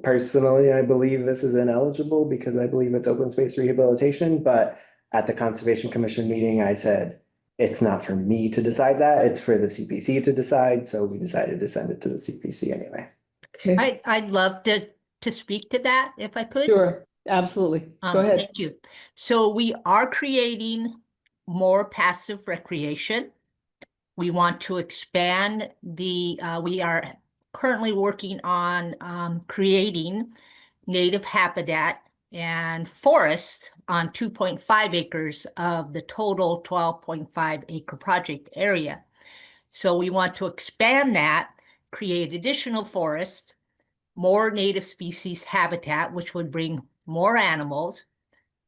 personally, I believe this is ineligible because I believe it's open space rehabilitation, but at the Conservation Commission meeting, I said, it's not for me to decide that, it's for the CPC to decide, so we decided to send it to the CPC anyway. Okay. I'd love to speak to that if I could. Sure, absolutely. Go ahead. Thank you. So we are creating more passive recreation. We want to expand we are currently working on creating native habitat and forest on 2.5 acres of the total 12.5 acre project area. So we want to expand that, create additional forest, more native species habitat, which would bring more animals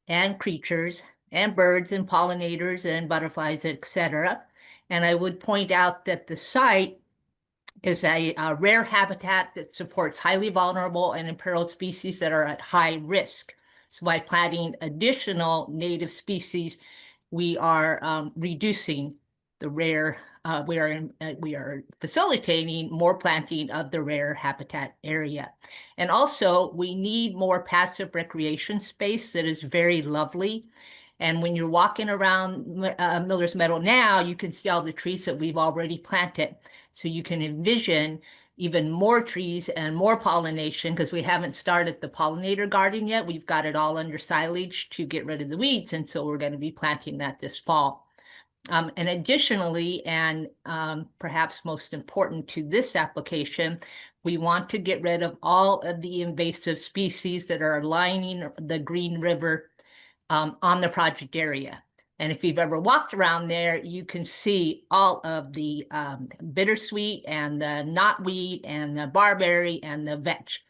and creatures and birds and pollinators and butterflies, etc. And I would point out that the site is a rare habitat that supports highly vulnerable and imperiled species that are at high risk. So by planting additional native species, we are reducing the rare, we are facilitating more planting of the rare habitat area. And also we need more passive recreation space that is very lovely. And when you're walking around Miller's Meadow now, you can see all the trees that we've already planted. So you can envision even more trees and more pollination, because we haven't started the pollinator garden yet. We've got it all under silage to get rid of the weeds. And so we're going to be planting that this fall. And additionally, and perhaps most important to this application, we want to get rid of all of the invasive species that are lining the Green River on the project area. And if you've ever walked around there, you can see all of the bittersweet and the knotweed and the barberry and the vetch,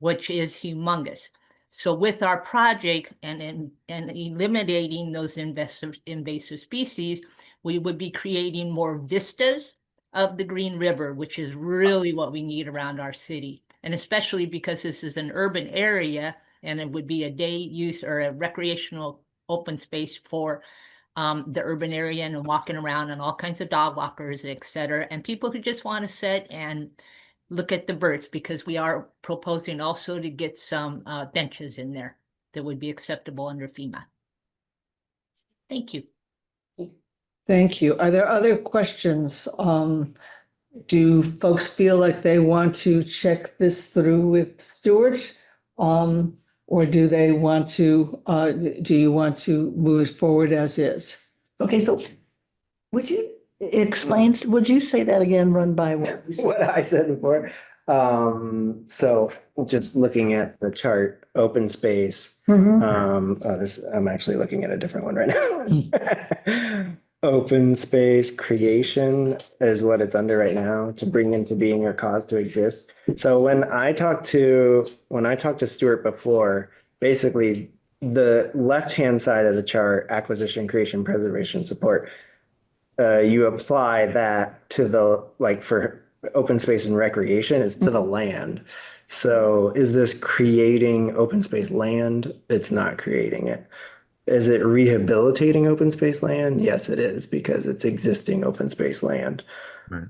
which is humongous. So with our project and eliminating those invasive species, we would be creating more vistas of the Green River, which is really what we need around our city. And especially because this is an urban area, and it would be a day use or a recreational open space for the urban area and walking around and all kinds of dog walkers, etc. And people who just want to sit and look at the birds, because we are proposing also to get some benches in there that would be acceptable under FEMA. Thank you. Thank you. Are there other questions? Do folks feel like they want to check this through with Stuart? Or do they want to, do you want to move forward as is? Okay, so would you say that again, run by what? What I said before, So just looking at the chart, open space, I'm actually looking at a different one right now. Open space creation is what it's under right now, to bring into being or cause to exist. So when I talked to Stuart before, basically the left-hand side of the chart, acquisition, creation, preservation, support, you apply that to the, like for open space and recreation is to the land. So is this creating open space land? It's not creating it. Is it rehabilitating open space land? Yes, it is, because it's existing open space land. Right.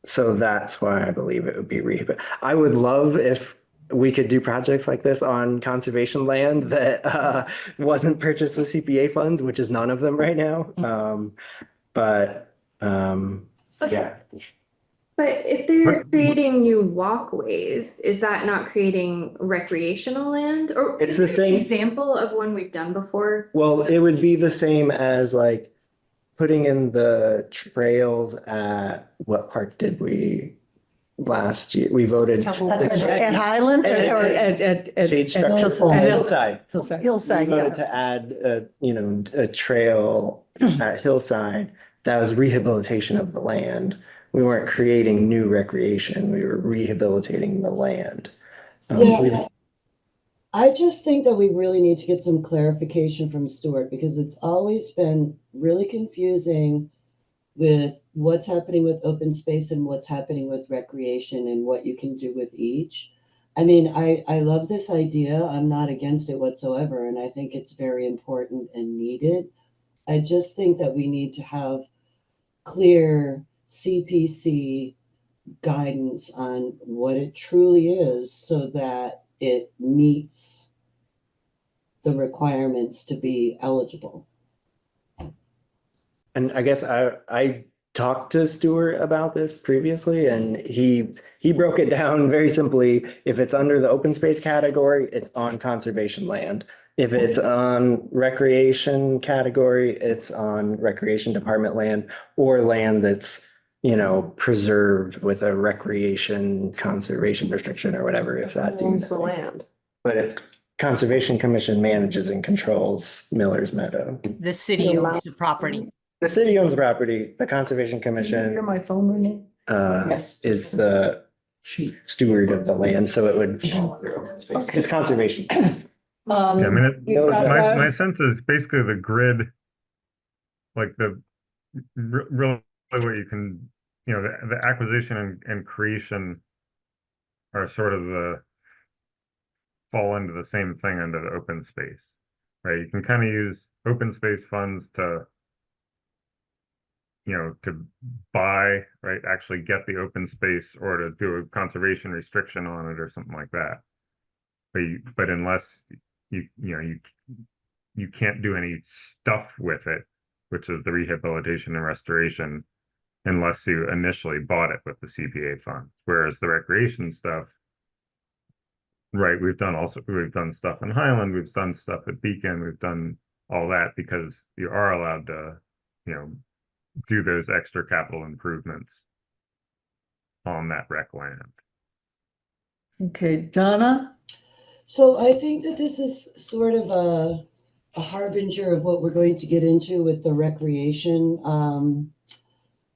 So that's why I believe it would be rehab. I would love if we could do projects like this on conservation land that wasn't purchased with CPA funds, which is none of them right now. Yeah. But if they're creating new walkways, is that not creating recreational land? Or It's is the there an same- example of one we've done before? Well, it would be the same as like putting in the trails at, what park did we last year? We voted. At Highland or at Shade structure. Hillside. Hillside. Hillside, We yeah. voted to add, a trail at Hillside. That was rehabilitation of the land. We weren't creating new recreation. We were rehabilitating the land. Yeah. I just think that we really need to get some clarification from Stuart, because it's always been really confusing with what's happening with open space and what's happening with recreation and what you can do with each. I mean, I love this idea. I'm not against it whatsoever, and I think it's very important and needed. I just think that we need to have clear CPC guidance on what it truly is, so that it meets the requirements to be eligible. And I guess I talked to Stuart about this previously, and he broke it down very simply. If it's under the open space category, it's on conservation land. If it's on recreation category, it's on recreation department land, or land that's, preserved with a recreation conservation restriction or whatever, if that's. Owns the land. But if Conservation Commission manages and controls Miller's Meadow. The city owns the property. The city owns the property, the Conservation Hear Commission my phone ringing? Yes. is the steward of the land, so it would. It's conservation. Yeah, I mean, you've got my sense is basically the grid, like really what you can, the acquisition and creation are sort of fall into the same thing under the open space, right? You can kind of use open space funds to buy, right, actually get the open space, or to do a conservation restriction on it or something like that. But unless you can't do any stuff with it, which is the rehabilitation and restoration, unless you initially bought it with the CPA fund. Whereas the recreation stuff, right, we've done stuff in Highland, we've done stuff at Beacon, we've done all that because you are allowed to, do those extra capital improvements on that rec land. Okay, Donna? So I think that this is sort of a harbinger of what we're going to get into with the recreation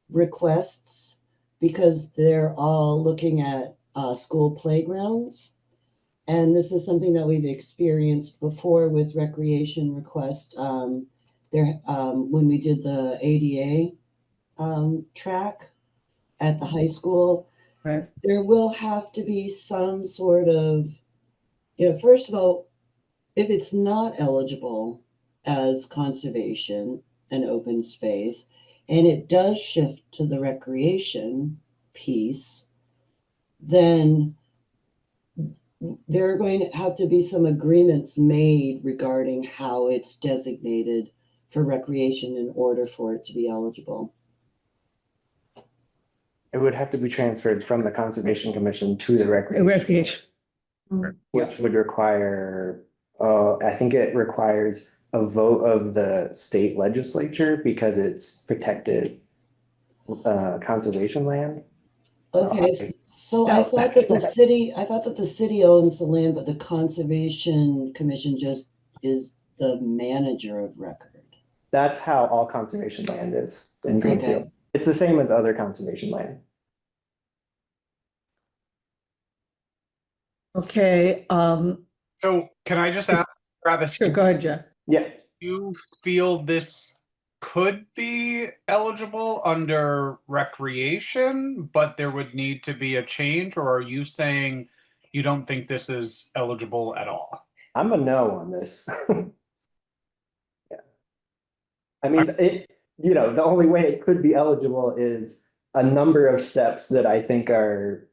requests, because they're all looking at school playgrounds. And this is something that we've experienced before with recreation requests. When we did the ADA track at the high school, Right. there will have to be some sort of, first of all, if it's not eligible as conservation and open space, and it does shift to the recreation piece, then there are going to have to be some agreements made regarding how it's designated for recreation in order for it to be eligible. It would have to be transferred from the Conservation Commission to the recreation. Which would require, I think it requires a vote of the state legislature, because it's protected conservation land. Okay, so I thought that the city owns the land, but the Conservation Commission just is the manager of record. That's how all conservation land is in Greenfield. Okay. It's the same as other conservation land. Okay, So can I just ask, Travis, sure, go ahead, Jeff. Yeah. do you feel this could be eligible under recreation, but there would need to be a change, or are you saying you don't think this is eligible at all? I'm a no on this. Yeah. I mean, the only way it could be eligible is a number of steps that I think are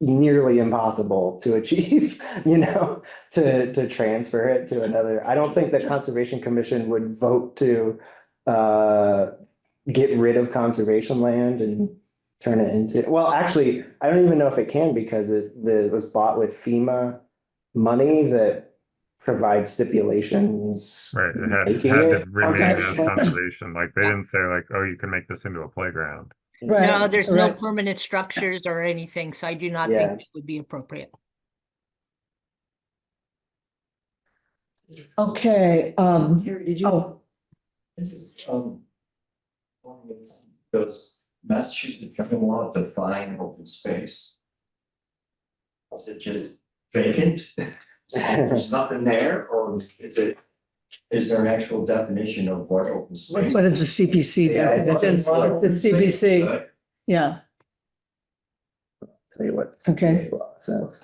nearly impossible to achieve, to transfer it to another. I don't think the Conservation Commission would vote to get rid of conservation land and turn it into, well, actually, I don't even know if it can because it was bought with FEMA money that provides stipulations. Right, it had making to it remain as conservation. conservation, like they didn't say like, oh, you can make this into a playground. Right, No, there's no right. permanent structures or anything, so I do not think Yeah. it would be appropriate. Okay, Harry, did you? oh, Does Massachusetts general law define open space? Or is it just vacant? There's nothing there, or is there an actual definition of what open space? what is the CPC definition? It's the CPC, yeah, Tell you what. Okay. law says.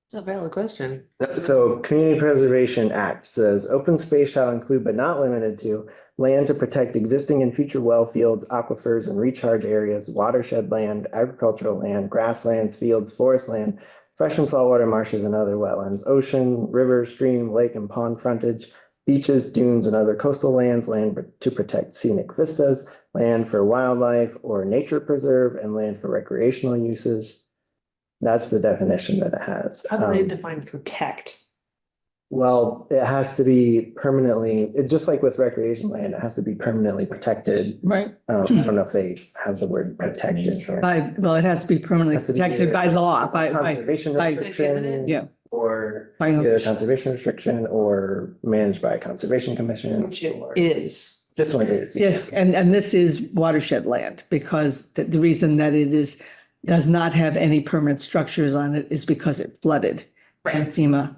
It's a valid question. So Community Preservation Act says open space shall include but not limited to land to protect existing and future well fields, aquifers and recharge areas, watershed land, agricultural land, grasslands, fields, forest land, fresh and saltwater marshes and other wetlands, ocean, river, stream, lake and pond frontage, beaches, dunes and other coastal lands, land to protect scenic vistas, land for wildlife or nature preserve, and land for recreational uses. That's the definition that it has. How do they define protect? Well, it has to be permanently, it's just like with recreation land, it has to be permanently protected. right. I don't know if they have the word protected. or Well, it has to be permanently Has to be protected either by law, by, Conservation by- restriction. yeah. Or By either conservation restriction or managed by a conservation commission. Which it is. This one is. Yes, and this is watershed land because the reason that it does not have any permanent structures on it is because it flooded. And FEMA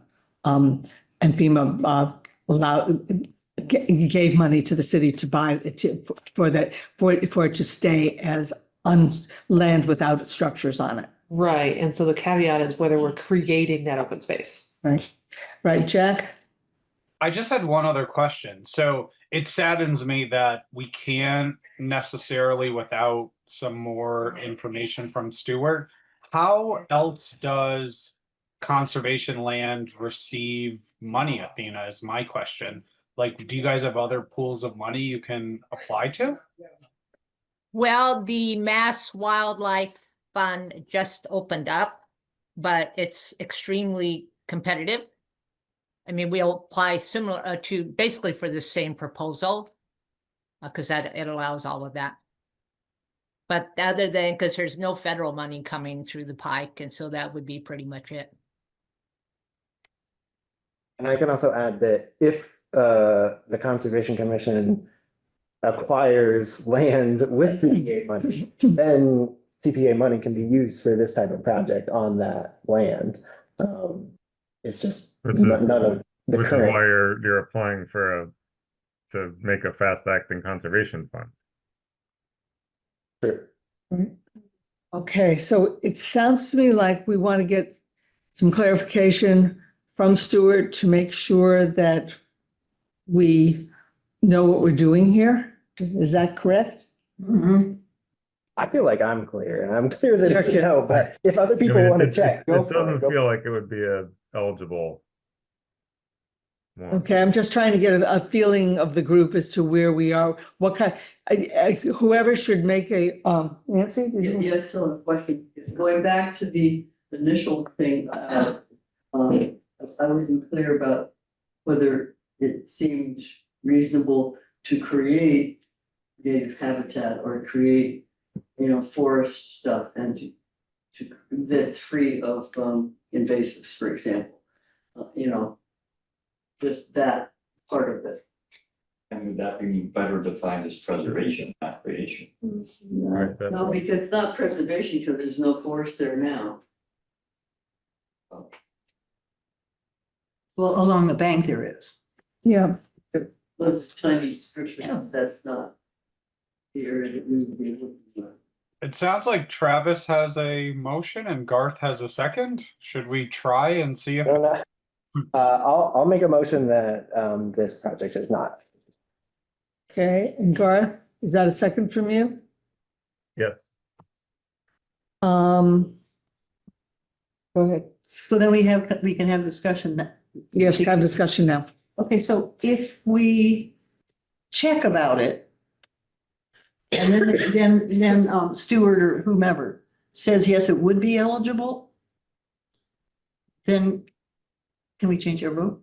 gave money to the city to buy for it to stay as land without structures on it. Right, and so the caveat is whether we're creating that open space. Right, right, Jack? I just had one other question. So it saddens me that we can't necessarily, without some more information from Stuart, how else does conservation land receive money, Athena, is my question. Like, do you guys have other pools of money you can apply to? Well, the Mass Wildlife Fund just opened up, but it's extremely competitive. I mean, we'll apply similar to basically for the same proposal because it allows all of that. But other than because there's no federal money coming through the pike, and so that would be pretty much it. And I can also add that if the Conservation Commission acquires land with CPA money, then CPA money can be used for this type of project on that land. It's just none of the Which is current. why you're applying to make a fast acting conservation fund. Sure. Okay, so it sounds to me like we want to get some clarification from Stuart to make sure that we know what we're doing here. Is that correct? I feel like I'm clear, and I'm clear that it's Okay. no, but if other people want to check, go It for doesn't it. Go feel for like it would be a eligible one. Okay, I'm just trying to get a feeling of the group as to where we are, what kind, whoever should make a, Nancy? did you- Yeah, I still have a question. Going back to the initial thing, I wasn't clear about whether it seemed reasonable to create native habitat or create forest stuff and that's free of invasives, for example. Just that part of it. And would that be better defined as preservation, not creation? No, because it's not preservation, because there's no forest there now. Well, along the bank there is. Yeah. Those Chinese strip, that's not the area that we would be looking at. It sounds like Travis has a motion and Garth has a second. Should we try and see if? I'll make a motion that this project is not. Okay, and Garth, is that a second from you? Yes. Go ahead. So then we can have discussion. Yes, have discussion now. Okay, so if we check about it, and then Stuart or whomever says, yes, it would be eligible, then can we change our vote?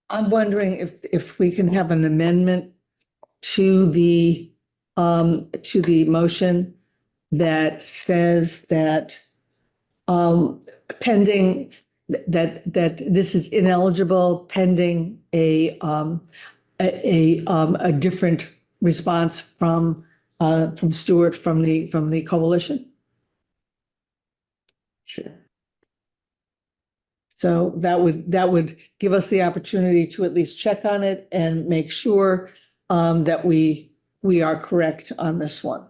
I'm wondering if we can have an amendment to the motion that says that pending that this is ineligible pending a different response from Stuart from the coalition. Sure. So that would give us the opportunity to at least check on it and make sure that we are correct on this one.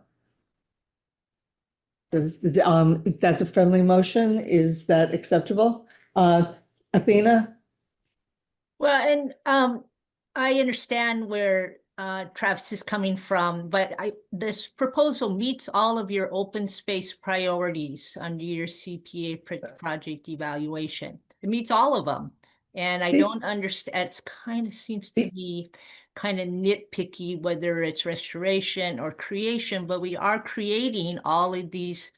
Is that the friendly motion? Is that acceptable? Athena? Well, and I understand where Travis is coming from, but this proposal meets all of your open space priorities under your CPA project evaluation. It meets all of them. And I don't understand, it's kind of seems to be kind of nitpicky, whether it's restoration or creation, but we are creating all of these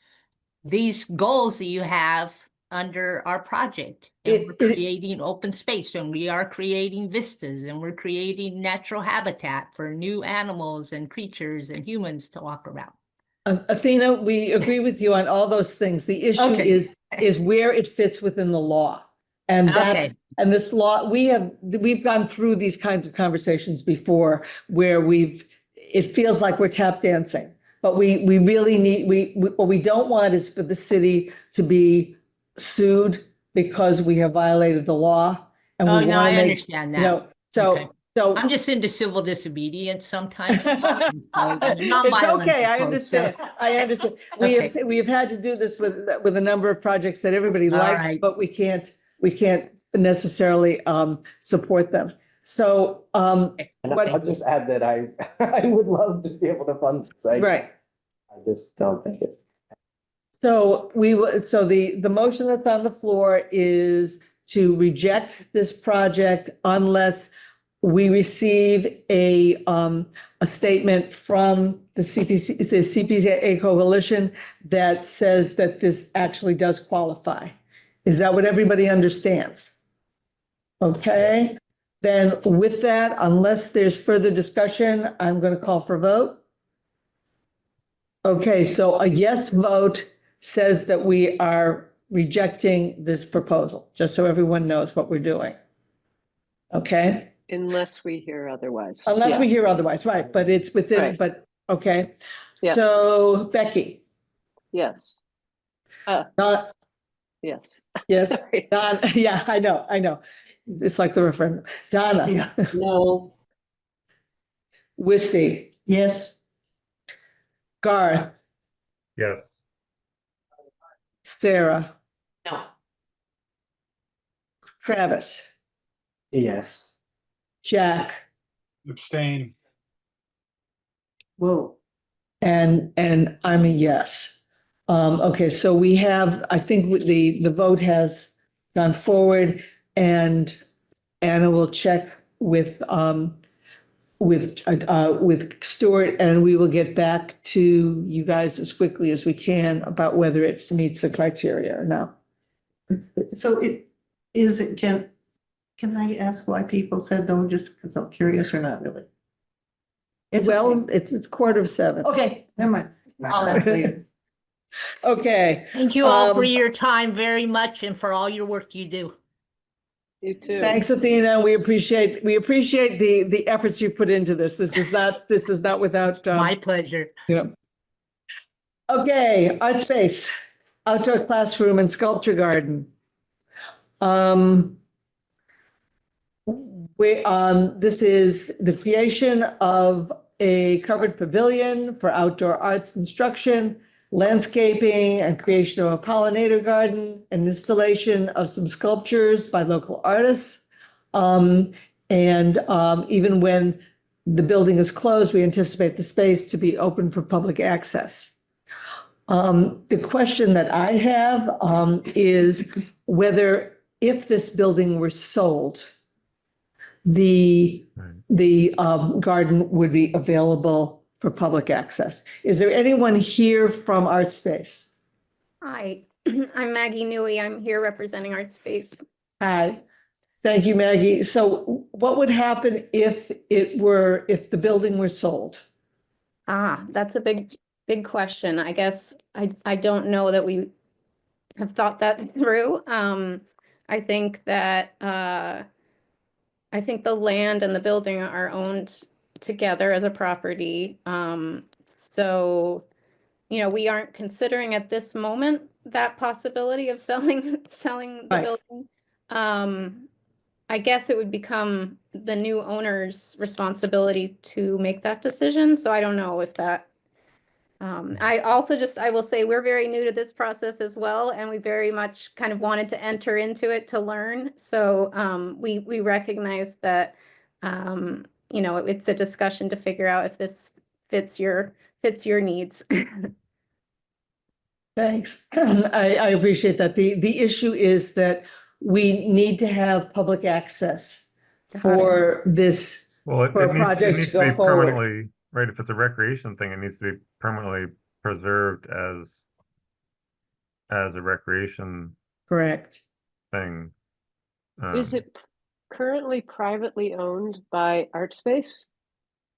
goals that you have under our project. And we're creating open space, and we are creating vistas, and we're creating natural habitat for new animals and creatures and humans to walk around. Athena, we agree with you on all those things. The issue is where it fits within the law. And and this law, we've gone through these kinds of conversations before where it feels like we're tap dancing, but we really need, what we don't want is for the city to be sued because we have violated the law. And I understand that. So I'm just into civil disobedience sometimes. It's okay, I understand. We've had to do this with a number of projects that everybody likes, but we can't necessarily support them. So and I'll just add that I would love to be able to fund this. Right. I just don't think it. So the motion that's on the floor is to reject this project unless we receive a statement from the CPA coalition that says that this actually does qualify. Is that what everybody understands? Okay, then with that, unless there's further discussion, I'm going to call for a vote. Okay, so a yes vote says that we are rejecting this proposal, just so everyone knows what we're doing. Okay? Unless we hear otherwise. Unless we hear otherwise, right, but it's within, but, okay. So Becky? Yes. Not. Yes. Yes, Don, yeah, I know. It's like the referendum. Donna? No. Wisty? Yes. Garth? Yes. Sarah? No. Travis? Yes. Jack? Abstain. Whoa. And I'm a yes. Okay, so we have, I think the vote has gone forward, and Anna will check with Stuart, and we will get back to you guys as quickly as we can about whether it meets the criteria or not. So can I ask why people said no, just because I'm curious or not really? Well, it's 6:45. Okay, never mind. I'll ask later. Okay. Thank you all for Um, your time very much and for all your work you do. You too. Thanks, Athena. We appreciate the efforts you put into this. This is not without, My pleasure. you know. Okay, art space, outdoor classroom and sculpture garden. This is the creation of a covered pavilion for outdoor arts instruction, landscaping and creation of a pollinator garden, and installation of some sculptures by local artists. Even when the building is closed, we anticipate the space to be open for public access. The question that I have is whether if this building were sold, the garden would be available for public access. Is there anyone here from ArtSpace? Hi, I'm Maggie Newey. I'm here representing ArtSpace. Hi, thank you, Maggie. So what would happen if the building were sold? That's a big question. I guess I don't know that we have thought that through. I think that I think the land and the building are owned together as a property. So, we aren't considering at this moment that possibility of selling the Right. building. I guess it would become the new owner's responsibility to make that decision. So I don't know if that. I will say we're very new to this process as well, and we very much kind of wanted to enter into it to learn. So we recognize that it's a discussion to figure out if this fits your needs. Thanks. I appreciate that. The issue is that we need to have public access for this, Well, for a it project needs to to be go forward. permanently, right, if it's a recreation thing, it needs to be permanently preserved as a recreation Correct. thing. Is it currently privately owned by ArtSpace?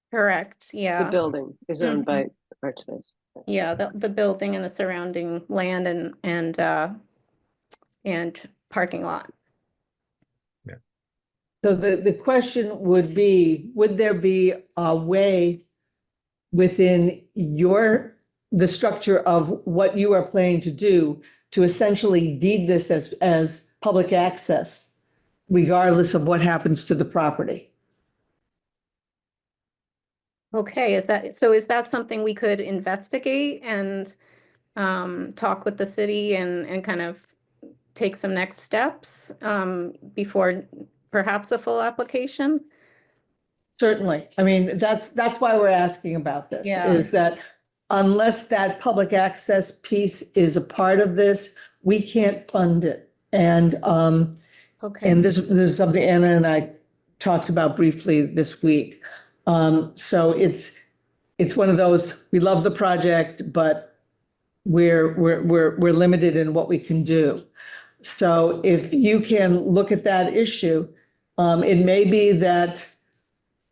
Correct, yeah. The building is owned by ArtSpace. Yeah, the building and the surrounding land and parking lot. So the question would be, would there be a way within the structure of what you are planning to do to essentially deed this as public access, regardless of what happens to the property? Okay, is that something we could investigate and talk with the city and kind of take some next steps before perhaps a full application? Certainly. I mean, that's why we're asking about this, Yeah. is that unless that public access piece is a part of this, we can't fund it. And Okay. and this is something Anna and I talked about briefly this week. So it's one of those, we love the project, but we're limited in what we can do. So if you can look at that issue, it may be that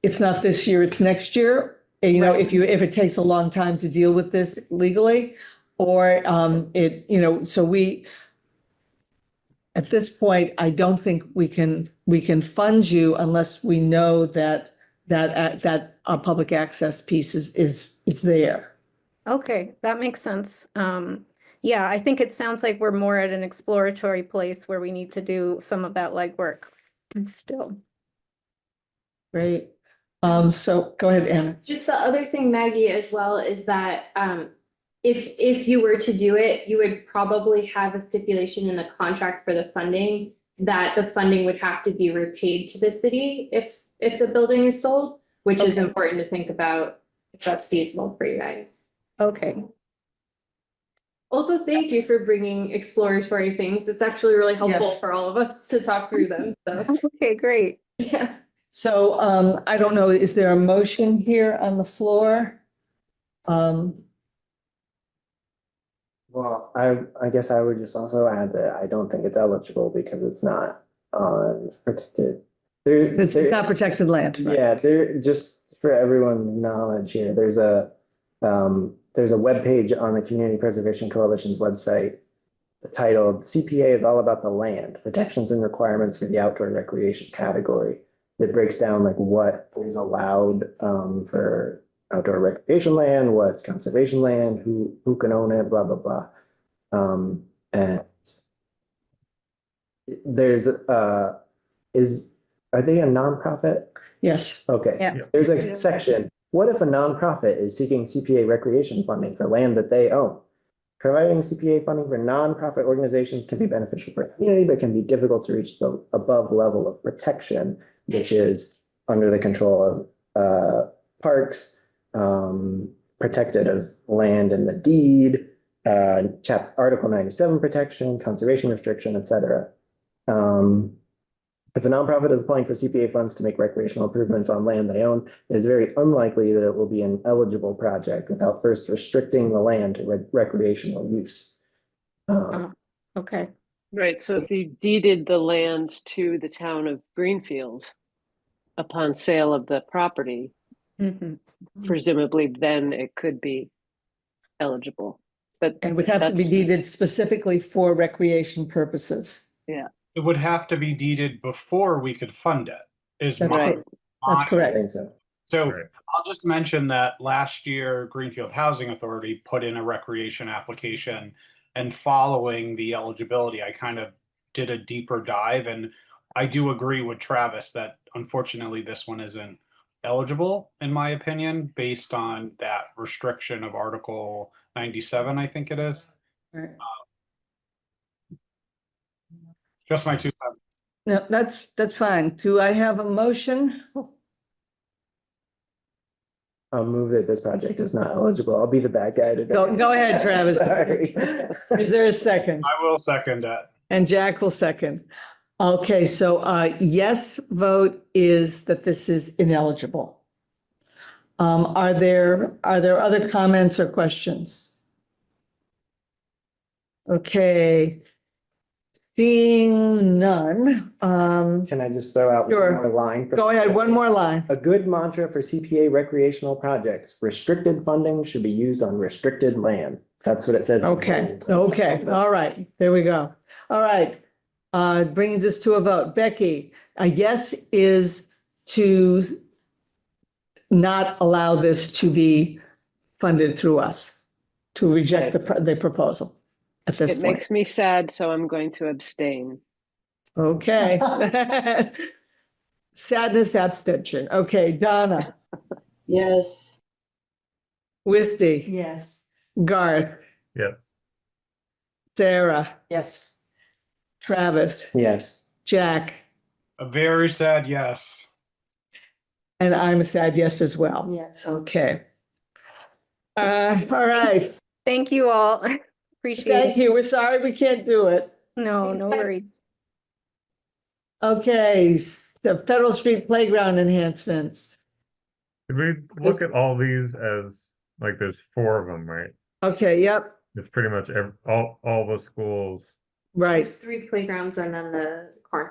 it's not this year, it's next year. If it takes a long time to deal with this legally, or so we, at this point, I don't think we can fund you unless we know that public access piece is there. Okay, that makes sense. Yeah, I think it sounds like we're more at an exploratory place where we need to do some of that legwork still. Great. So go ahead, Anna. Just the other thing, Maggie, as well, is that if you were to do it, you would probably have a stipulation in the contract for the funding that the funding would have to be repaid to the city if the building is sold, which is important to think about if that's feasible for you guys. Okay. Also, thank you for bringing exploratory things. It's actually really helpful Yes. for all of us to talk through them. So. Okay, great. Yeah. So I don't know, is there a motion here on the floor? Well, I guess I would just also add that I don't think it's eligible because it's not on protected. It's not protected land. Right? Yeah, they're just just for everyone's knowledge here, there's a webpage on the Community Preservation Coalition's website titled CPA is all about the land, protections and requirements for the outdoor recreation category. It breaks down like what is allowed for outdoor recreation land, what's conservation land, who can own it, blah, blah, blah. And there's are they a nonprofit? Yes. Okay. Yes. There's a section. What if a nonprofit is seeking CPA recreation funding for land that they own? Providing CPA funding for nonprofit organizations can be beneficial for the community, but can be difficult to reach the above level of protection, which is under the control of parks, protected as land in the deed, Article 97 protection, conservation restriction, etc. If a nonprofit is applying for CPA funds to make recreational improvements on land they own, it is very unlikely that it will be an eligible project without first restricting the land to recreational use. Okay. Right, so if you deeded the land to the town of Greenfield upon sale of the property, presumably then it could be eligible. But And would have to be deeded specifically for recreation purposes. Yeah. It would have to be deeded before we could fund it, is That's my, correct. That's correct. So I'll just mention that last year Greenfield Housing Authority put in a recreation application, and following the eligibility, I kind of did a deeper dive, and I do agree with Travis that unfortunately this one isn't eligible, in my opinion, based on that restriction of Article 97, I think it is. Right. Just my 2 cents. No, that's fine. Do I have a motion? I'll move that this project is not eligible. I'll be the bad guy today. Go ahead, Travis. Sorry. Is there a second? I will second that. And Jack will second. Okay, so yes vote is that this is ineligible. Are there other comments or questions? Okay. Seeing none. Can I just throw out Sure. one more line? Go ahead, one more line. A good mantra for CPA recreational projects, restricted funding should be used on restricted land. That's what it says. Okay, all right, there we go. All right, bringing this to a vote. Becky, a yes is to not allow this to be funded through us, to reject the proposal at this It point. makes me sad, so I'm going to abstain. Okay. Sadness, abstention. Okay, Donna, Yes. Wisty, Yes. Garth, Yes. Sarah, Yes. Travis, Yes. Jack, A very sad yes. and I'm a sad yes as well. Yes. Okay. All right. Thank you all. Appreciate Thank it. you. We're sorry we can't do it. No, no worries. Okay, the Federal Street Playground enhancements. Did we look at all these as, like, there's 4 of them, right? Okay, yep, It's pretty much all the schools. right. There's 3 playgrounds and then the corn.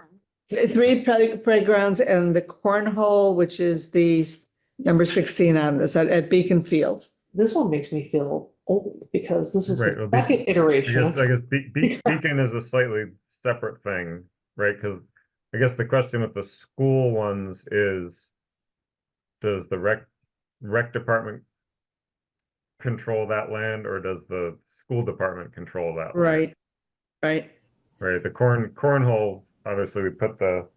3 playgrounds and the cornhole, which is the number 16 on this at Beacon Field. This one makes me feel old because this is Right, the well, second iteration. I guess Beacon is a slightly separate thing, right? Because I guess the question with the school ones is, does the rec department control that land, or does the school department control that land? Right, right. Right, the cornhole, obviously we put the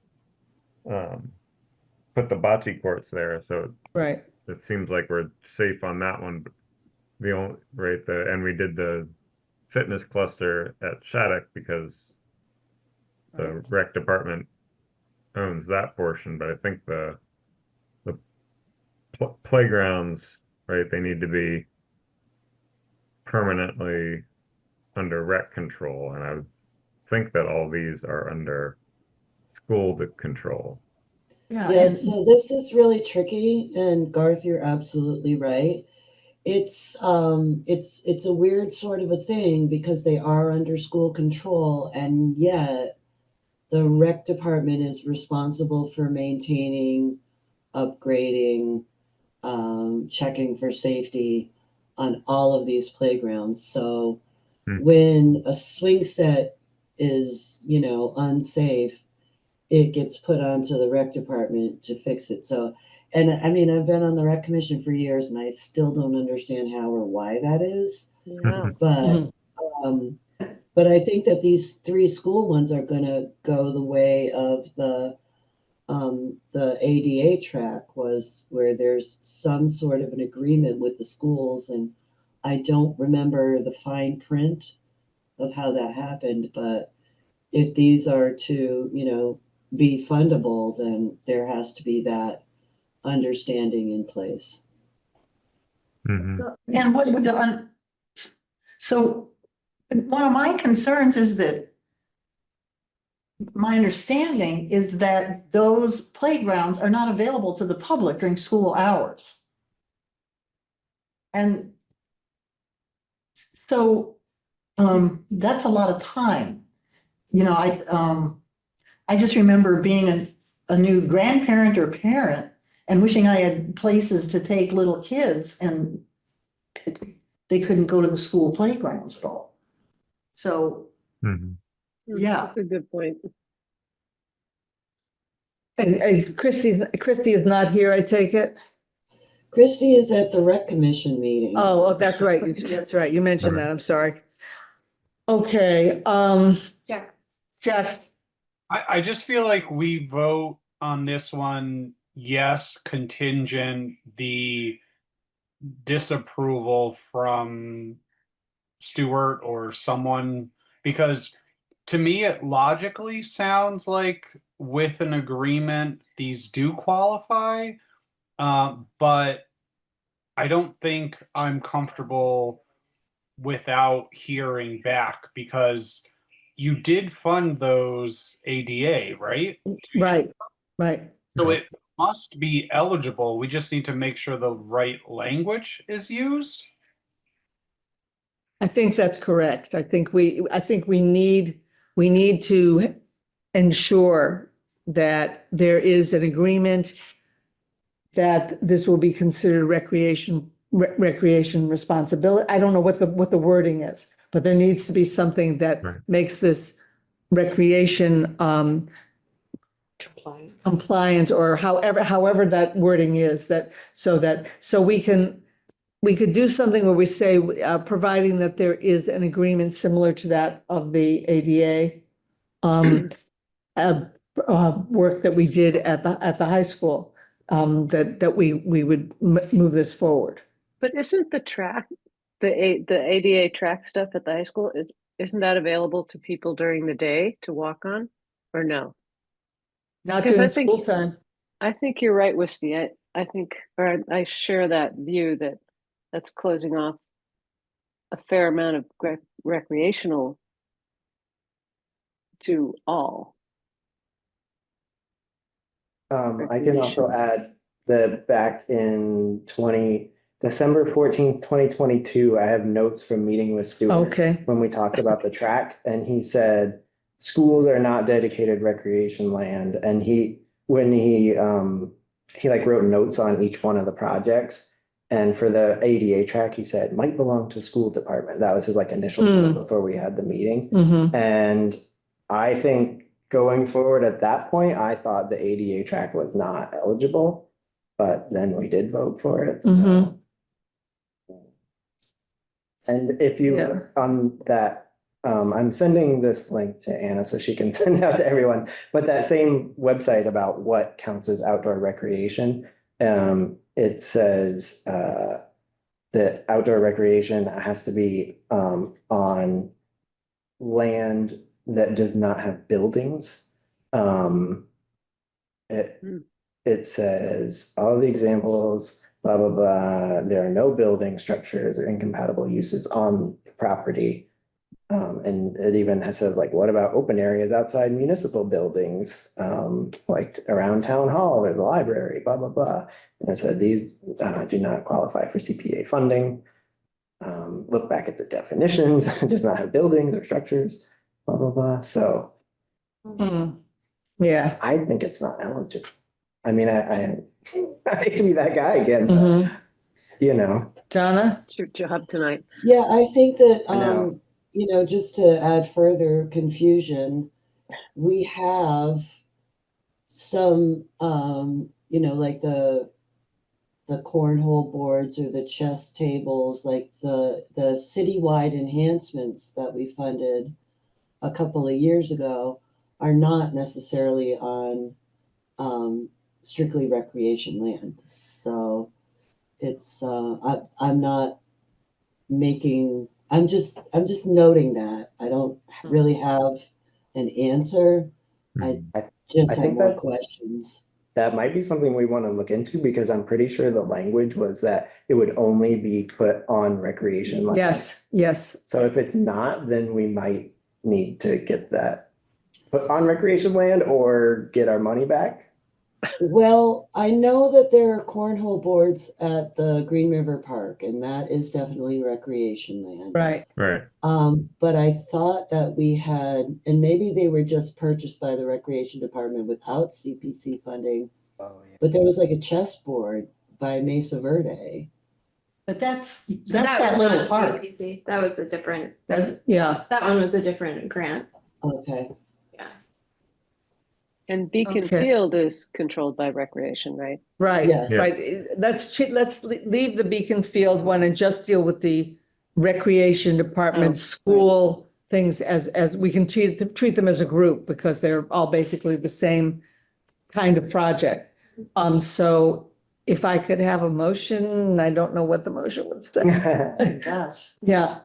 bocce courts there, so Right. it seems like we're safe on that one. But the only, right, and we did the fitness cluster at Shattuck because the rec department owns that portion, but I think the playgrounds, right, they need to be permanently under rec control, and I would think that all these are under school control. Yes, so this is really tricky, and Garth, you're absolutely right. It's a weird sort of a thing because they are under school control, and yet the rec department is responsible for maintaining, upgrading, checking for safety on all of these playgrounds. So Hmm. when a swing set is, unsafe, it gets put onto the rec department to fix it. So, and I mean, I've been on the rec commission for years and I still don't understand how or why that is. Yeah. But I think that these 3 school ones are gonna go the way of the ADA track was where there's some sort of an agreement with the schools, and I don't remember the fine print of how that happened, but if these are to, be fundable, then there has to be that understanding in place. Mhm. And what would the, so one of my concerns is that my understanding is that those playgrounds are not available to the public during school hours. And so, that's a lot of time. I just remember being a new grandparent or parent and wishing I had places to take little kids and they couldn't go to the school playgrounds at all. So, Mhm. yeah. That's a good point. And Christy is not here, I take it? Christy is at the rec commission meeting. Oh, that's right. That's right. You mentioned that. I'm sorry. Okay, Jack. I just feel like we vote on this one, yes, contingent the disapproval from Stuart or someone, because to me it logically sounds like with an agreement these do qualify, but I don't think I'm comfortable without hearing back, because you did fund those ADA, right? Right, right. So it must be eligible. We just need to make sure the right language is used. I think that's correct. I think we need to ensure that there is an agreement that this will be considered recreation responsibility. I don't know what the wording is, but there needs to be something that Right. makes this recreation compliant or however that wording is, so we could do something where we say, providing that there is an agreement similar to that of the ADA work that we did at the high school, that we would move this forward. But isn't the track, the ADA track stuff at the high school, isn't that available to people during the day to walk on, or no? Not Because during I think- school time. I think you're right, Wisty. I think, or I share that view that that's closing off a fair amount of recreational to all. I can also add that back in December 14th, 2022, I have notes from meeting with Stuart. Okay. When we talked about the track, and he said, schools are not dedicated recreation land. And when he like wrote notes on each one of the projects. And for the ADA track, he said, might belong to school department. That was his like initial note before we had the meeting. Mhm. And I think going forward at that point, I thought the ADA track was not eligible, but then we did vote for it. So. Mhm. And if you Yeah. look on that, I'm sending this link to Anna so she can send out to everyone, but that same website about what counts as outdoor recreation, it says that outdoor recreation has to be on land that does not have buildings. It says all the examples, blah, blah, blah, there are no building structures or incompatible uses on the property. And it even has said like, what about open areas outside municipal buildings? Like around town hall or the library, blah, blah, blah. And it said these do not qualify for CPA funding. Look back at the definitions, it does not have buildings or structures, blah, blah, blah. So Yeah. I think it's not eligible. I mean, I hate to be that guy again, Mhm. you know. Donna? It's your job tonight. Yeah, I think that, I know. just to add further confusion, we have some, like the cornhole boards or the chess tables, like the citywide enhancements that we funded a couple of years ago are not necessarily on strictly recreation land. So it's I'm not making I'm just noting that. I don't really have an answer. I just I have think more that- questions. That might be something we want to look into because I'm pretty sure the language was that it would only be put on recreation land. Yes, yes. So if it's not, then we might need to get that put on recreation land or get our money back. Well, I know that there are cornhole boards at the Green River Park, and that is definitely recreation land. Right. Right. But I thought that we had, and maybe they were just purchased by the Recreation Department without CPC funding. Oh, yeah. But there was like a chessboard by Mesa Verde. But that's That was that little not part. CPC. That was a different, Yeah. that one was a different grant. Okay. And Beacon Okay. Field is controlled by recreation, right? Right, Yes. right. Let's leave the Beacon Field one and just deal with the recreation department, school things as we can treat them as a group because they're all basically the same kind of project. So if I could have a motion, I don't know what the motion would say. Gosh. Yeah,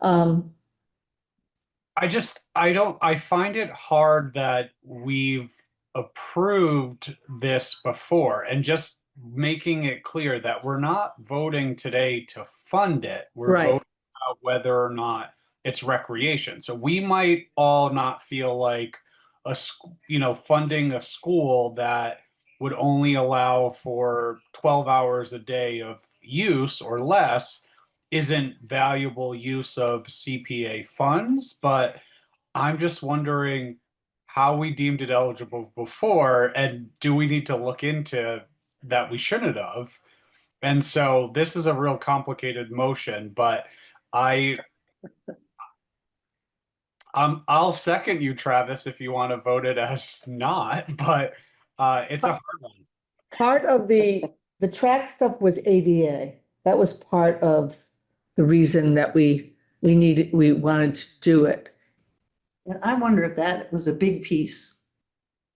I find it hard that we've approved this before and just making it clear that we're not voting today to fund it. We're Right. voting about whether or not it's recreation. So we might all not feel like funding a school that would only allow for 12 hours a day of use or less isn't valuable use of CPA funds, but I'm just wondering how we deemed it eligible before, and do we need to look into that we shouldn't have? And so this is a real complicated motion, but I'll second you, Travis, if you want to vote it as not, but it's a hard one. part of the track stuff was ADA. That was part of the reason that we wanted to do it. And I wonder if that was a big piece.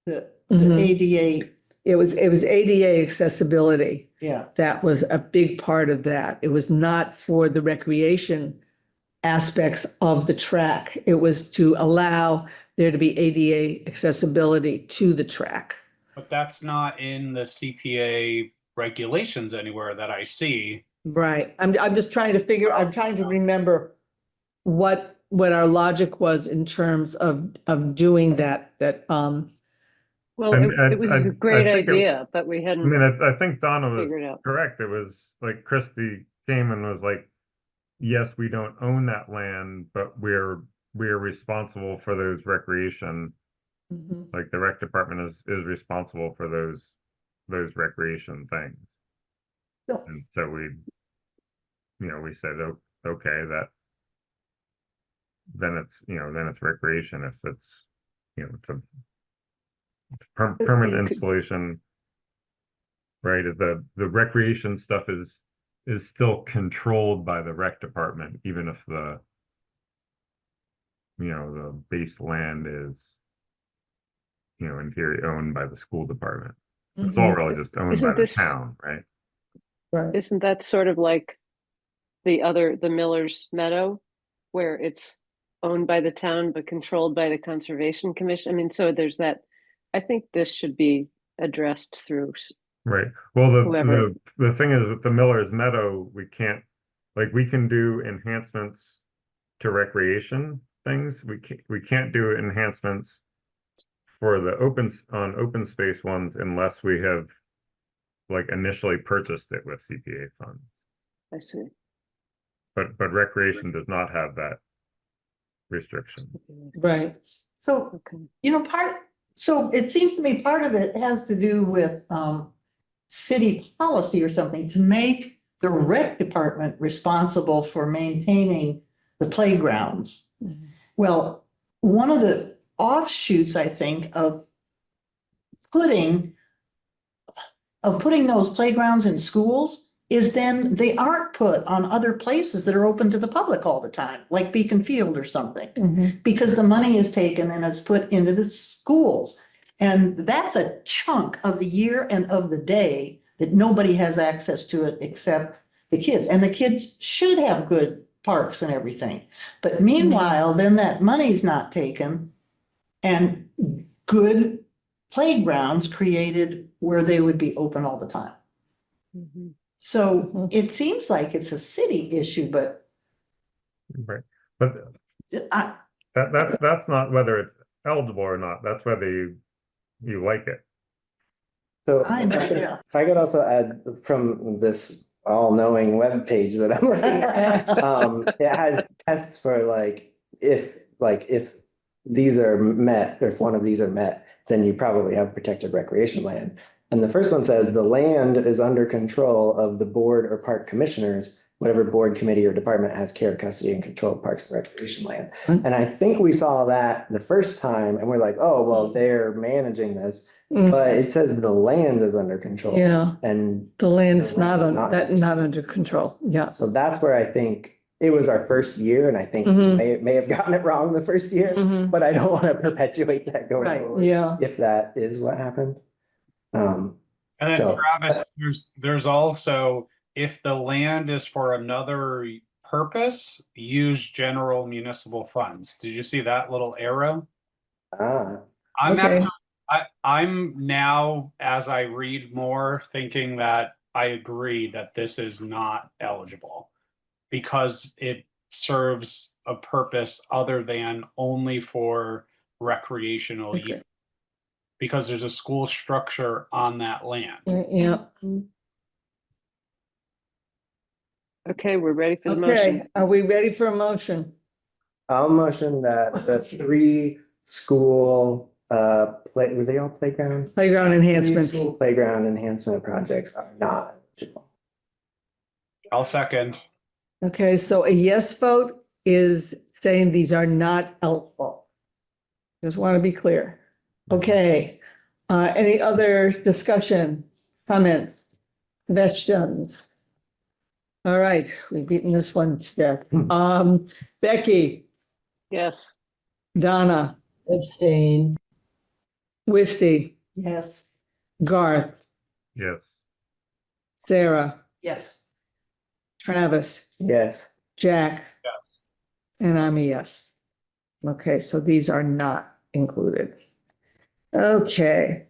The Mhm. ADA, It was ADA accessibility. yeah. That was a big part of that. It was not for the recreation aspects of the track. It was to allow there to be ADA accessibility to the track. But that's not in the CPA regulations anywhere that I see. Right. I'm just trying to remember what our logic was in terms of doing that. Well, And it was I a great think it- idea, but we I hadn't mean, I think Donna was figured out. correct. It was like Christie came and was like, yes, we don't own that land, but we're responsible for those recreation. Mhm. Like the rec department is responsible for those recreation things. So- And so we said, okay, that then it's recreation if it's, it's a permanent you could- installation. Right, the recreation stuff is still controlled by the rec department, even if the base land is, in theory owned by the school department. It's all really just owned Isn't by the this- town, right? Right. Isn't that sort of like the Miller's Meadow, where it's owned by the town but controlled by the Conservation Commission? I mean, so there's that. I think this should be addressed through. Right. Well, Whoever- the thing is with the Miller's Meadow, we can't, like, we can do enhancements to recreation things. We can't do enhancements for the open space ones unless we have like initially purchased it with CPA funds. I see. But recreation does not have that restriction. Right. So, Okay. so it seems to me part of it has to do with, city policy or something to make the rec department responsible for maintaining the playgrounds. Well, one of the offshoots, I think, of putting those playgrounds in schools is then they aren't put on other places that are open to the public all the time, like Beacon Field or something. Because the money is taken and is put into the schools. And that's a chunk of the year and of the day that nobody has access to it except the kids. And the kids should have good parks and everything. But meanwhile, then that money's not taken and good playgrounds created where they would be open all the time. So it seems like it's a city issue, but Right, but I, that's not whether it's eligible or not, that's whether you like it. So I know, yeah. if I could also add from this all-knowing webpage that I'm looking at, it has tests for if these are met, or if one of these are met, then you probably have protected recreation land. And the first one says the land is under control of the board or park commissioners, whatever board, committee, or department has care, custody, and control of parks and recreation land. And I think we saw that the first time and we're like, oh, well, they're managing this. But it says the land is under control. Yeah. And the land's not not- not under control. Yeah. so that's where I think it was our first year, and I think we may have gotten it wrong the first year, but I don't want to perpetuate that going Right, forward. yeah. If that is what happened. And then So- Travis, there's also, if the land is for another purpose, use general municipal funds. Did you see that little arrow? Okay. I'm now, as I read more, thinking that I agree that this is not eligible because it serves a purpose other than only for recreational use. Because there's a school structure on that land. Yeah. Okay, we're ready for the Okay, motion. are we ready for a motion? I'll motion that the 3 school, were they all playground? Playground 3 enhancements. school playground enhancement projects are not eligible. I'll second. Okay, so a yes vote is saying these are not eligible. Just want to be clear. Okay, any other discussion, comments, questions? All right, we've beaten this one to death. Becky, Yes. Donna, Abstain. Wisty, yes. Garth, Yes. Sarah, Yes. Travis, Yes. Jack, Yes. and I'm a yes. Okay, so these are not included. Okay,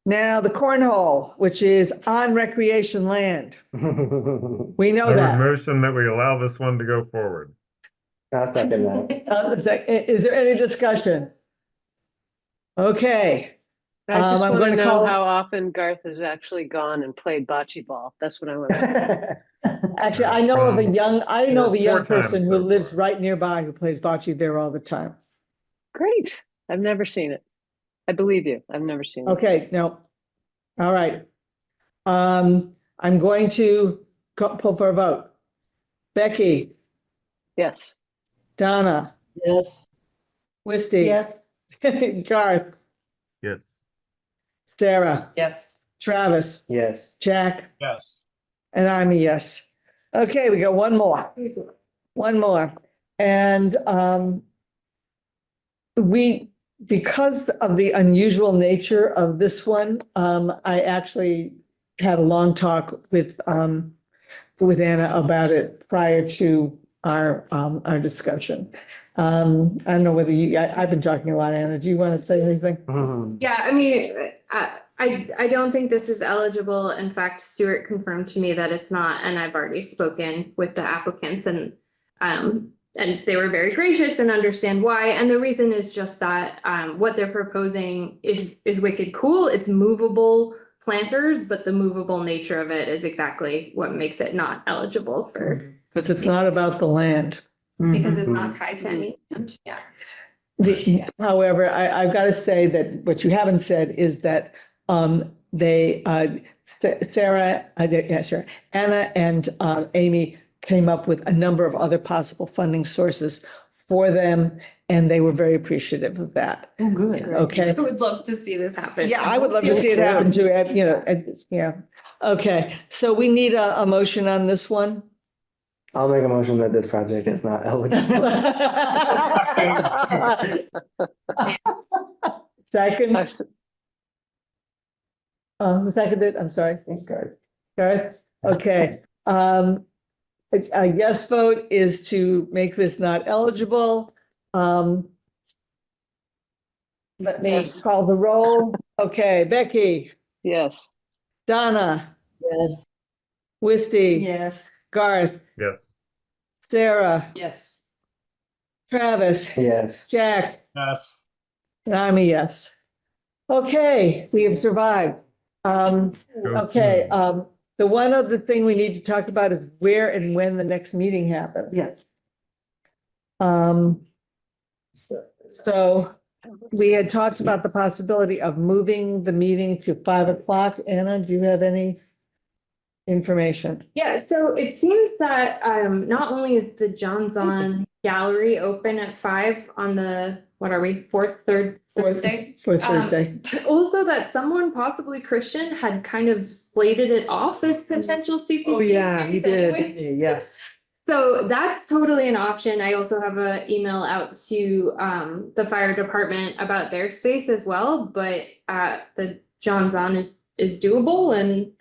now the cornhole, which is on recreation land. We know I would that. motion that we allow this one to go forward. I'll second that. Is there any discussion? Okay. I just I'm want going to to know call- how often Garth has actually gone and played bocce ball. That's what I want to know. Actually, I know of a young Four times person who so lives far. right nearby who plays bocce there all the time. Great. I've never seen it. I believe you. I've never seen it. Okay, no. All right. I'm going to pull for a vote. Becky, Yes. Donna, Yes. Wisty. Yes. Garth, Yes. Sarah, Yes. Travis, Yes. Jack, Yes. and I'm a yes. Okay, we got one more. One more. And because of the unusual nature of this one, I actually had a long talk with Anna about it prior to our discussion. I don't know whether I've been talking a lot, Anna. Do you want to say anything? Yeah, I mean, I don't think this is eligible. In fact, Stuart confirmed to me that it's not, and I've already spoken with the applicants and they were very gracious and understand why. And the reason is just that what they're proposing is wicked cool. It's movable planters, but the movable nature of it is exactly what makes it not eligible for, Because it's not about the land. because it's not tied to any land. Yeah. However, I've got to say that what you haven't said is that they, Sarah, yeah, sure, Anna and Amy came up with a number of other possible funding sources for them, and they were very appreciative of that. Oh, good. Okay. I would love to see this happen. Yeah, I would love to see it happen too, you know, yeah. Okay, so we need a motion on this one. I'll make a motion that this project is not eligible. Second? Who seconded? I'm sorry. Garth? Okay. A yes vote is to make this not eligible. Let me Yes. call the roll. Okay, Becky, Yes. Donna, Yes. Wisty. Yes. Garth, Yes. Sarah, Yes. Travis, Yes. Jack, Yes. and I'm a yes. Okay, we have survived. Okay, the one other thing we need to talk about is where and when the next meeting happens. Yes. So we had talked about the possibility of moving the meeting to 5 o'clock. Anna, do you have any information? Yeah, so it seems that not only is the John Zahn Gallery open at 5 on the, what are we, Thursday? For Thursday. But also that someone, possibly Christian, had kind of slated it off as potential CPC. Oh, yeah, he space did. anyway. Yes. So that's totally an option. I also have an email out to the fire department about their space as well, but the John Zahn is doable, and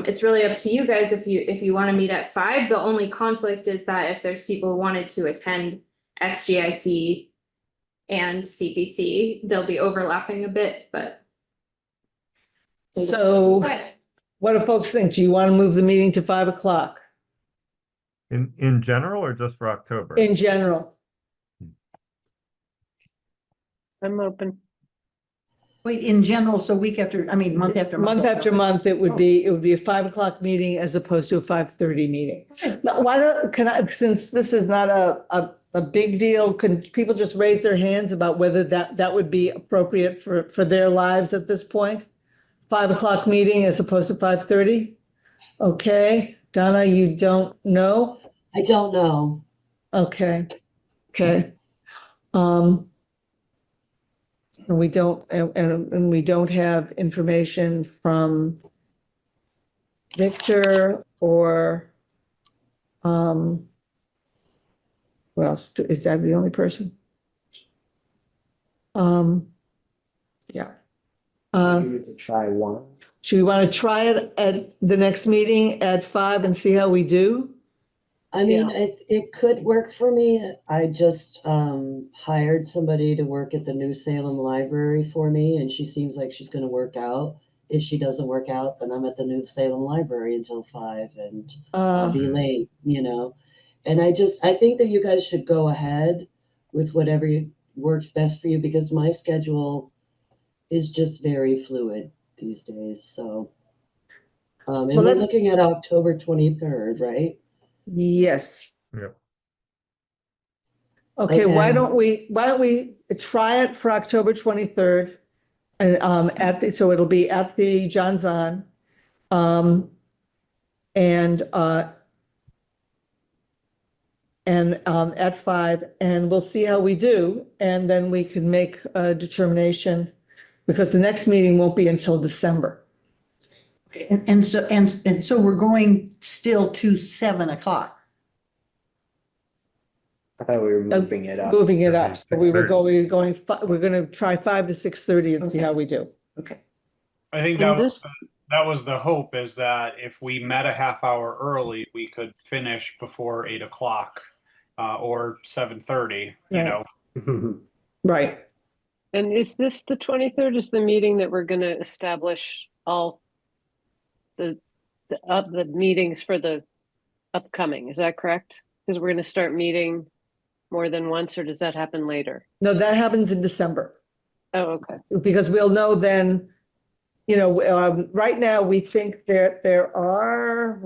it's really up to you guys if you want to meet at 5. The only conflict is that if there's people who wanted to attend SGIC and CPC, they'll be overlapping a bit, but. So But what do folks think? Do you want to move the meeting to 5 o'clock In general or just for October? in general? I'm open. Wait, in general, so week after, I mean, month after month. Month after month, it would be a 5 o'clock meeting as opposed to a 5:30 meeting. Now, why don't, since this is not a big deal, can people just raise their hands about whether that would be appropriate for their lives at this point? 5 o'clock meeting as opposed to 5:30? Okay, Donna, you don't know? I don't know. Okay, okay. And we don't, and we don't have information from Victor or, well, is that the only person? Yeah. Maybe we could try one. Do you want to try it at the next meeting at 5 and see how we do? I mean, it could work for me. I just hired somebody to work at the New Salem Library for me, and she seems like she's going to work out. If she doesn't work out, then I'm at the New Salem Library until 5, and I'll be late, you know. And I think that you guys should go ahead with whatever works best for you, because my schedule is just very fluid these days. So, and we're looking at October 23rd, right? Yes. Yep. Okay, why don't we try it for October 23rd? And so it'll be at the John Zahn. And at 5, and we'll see how we do, and then we can make a determination, because the next meeting won't be until December. And so we're going still to 7 o'clock. I thought we were moving it up. Moving it up. So we're going to try 5 to 6:30 and see how we do. Okay. I think that was the hope, is that if we met a half hour early, we could finish before 8 o'clock or 7:30, you know. Right. And is this the 23rd is the meeting that we're going to establish all the meetings for the upcoming? Is that correct? Because we're going to start meeting more than once, or does that happen later? No, that happens in December. Oh, okay. Because we'll know then, you know, right now we think there are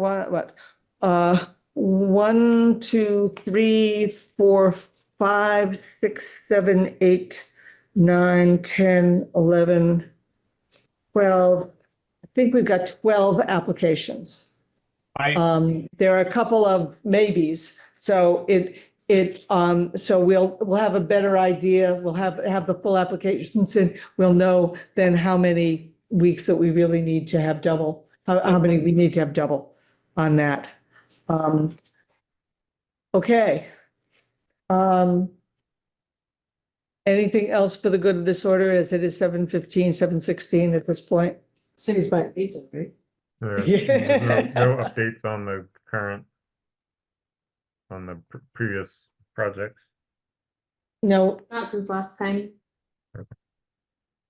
1, 2, 3, 4, 5, 6, 7, 8, 9, 10, 11, 12, think we've got 12 applications. There are a couple of maybes, so so we'll have a better idea. We'll have the full applications and we'll know then how many weeks that we really need to have double, how many we need to have double on that. Okay. Anything else for the good of this order, as it is 7:15, 7:16 at this point? City's buying pizza, right? No updates on the current, on the previous projects. No. Not since last time.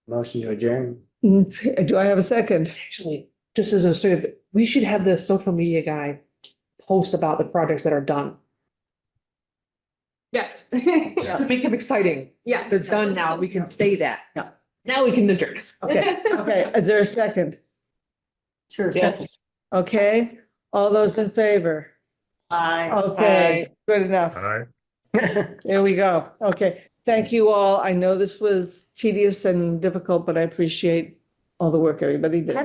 Motion to adjourn. Do I have a second? Actually, just as a sort of, we should have the social media guy post about the projects that are done. Yes. Just to make them exciting. Yes. They're done now. We can say that. Yeah. Now we can adjourn. Okay, okay, is there a second? Sure. Yes. Okay, all those in favor? Aye. Okay, good enough. All right. There we go. Okay, thank you all. I know this was tedious and difficult, but I appreciate all the work everybody did.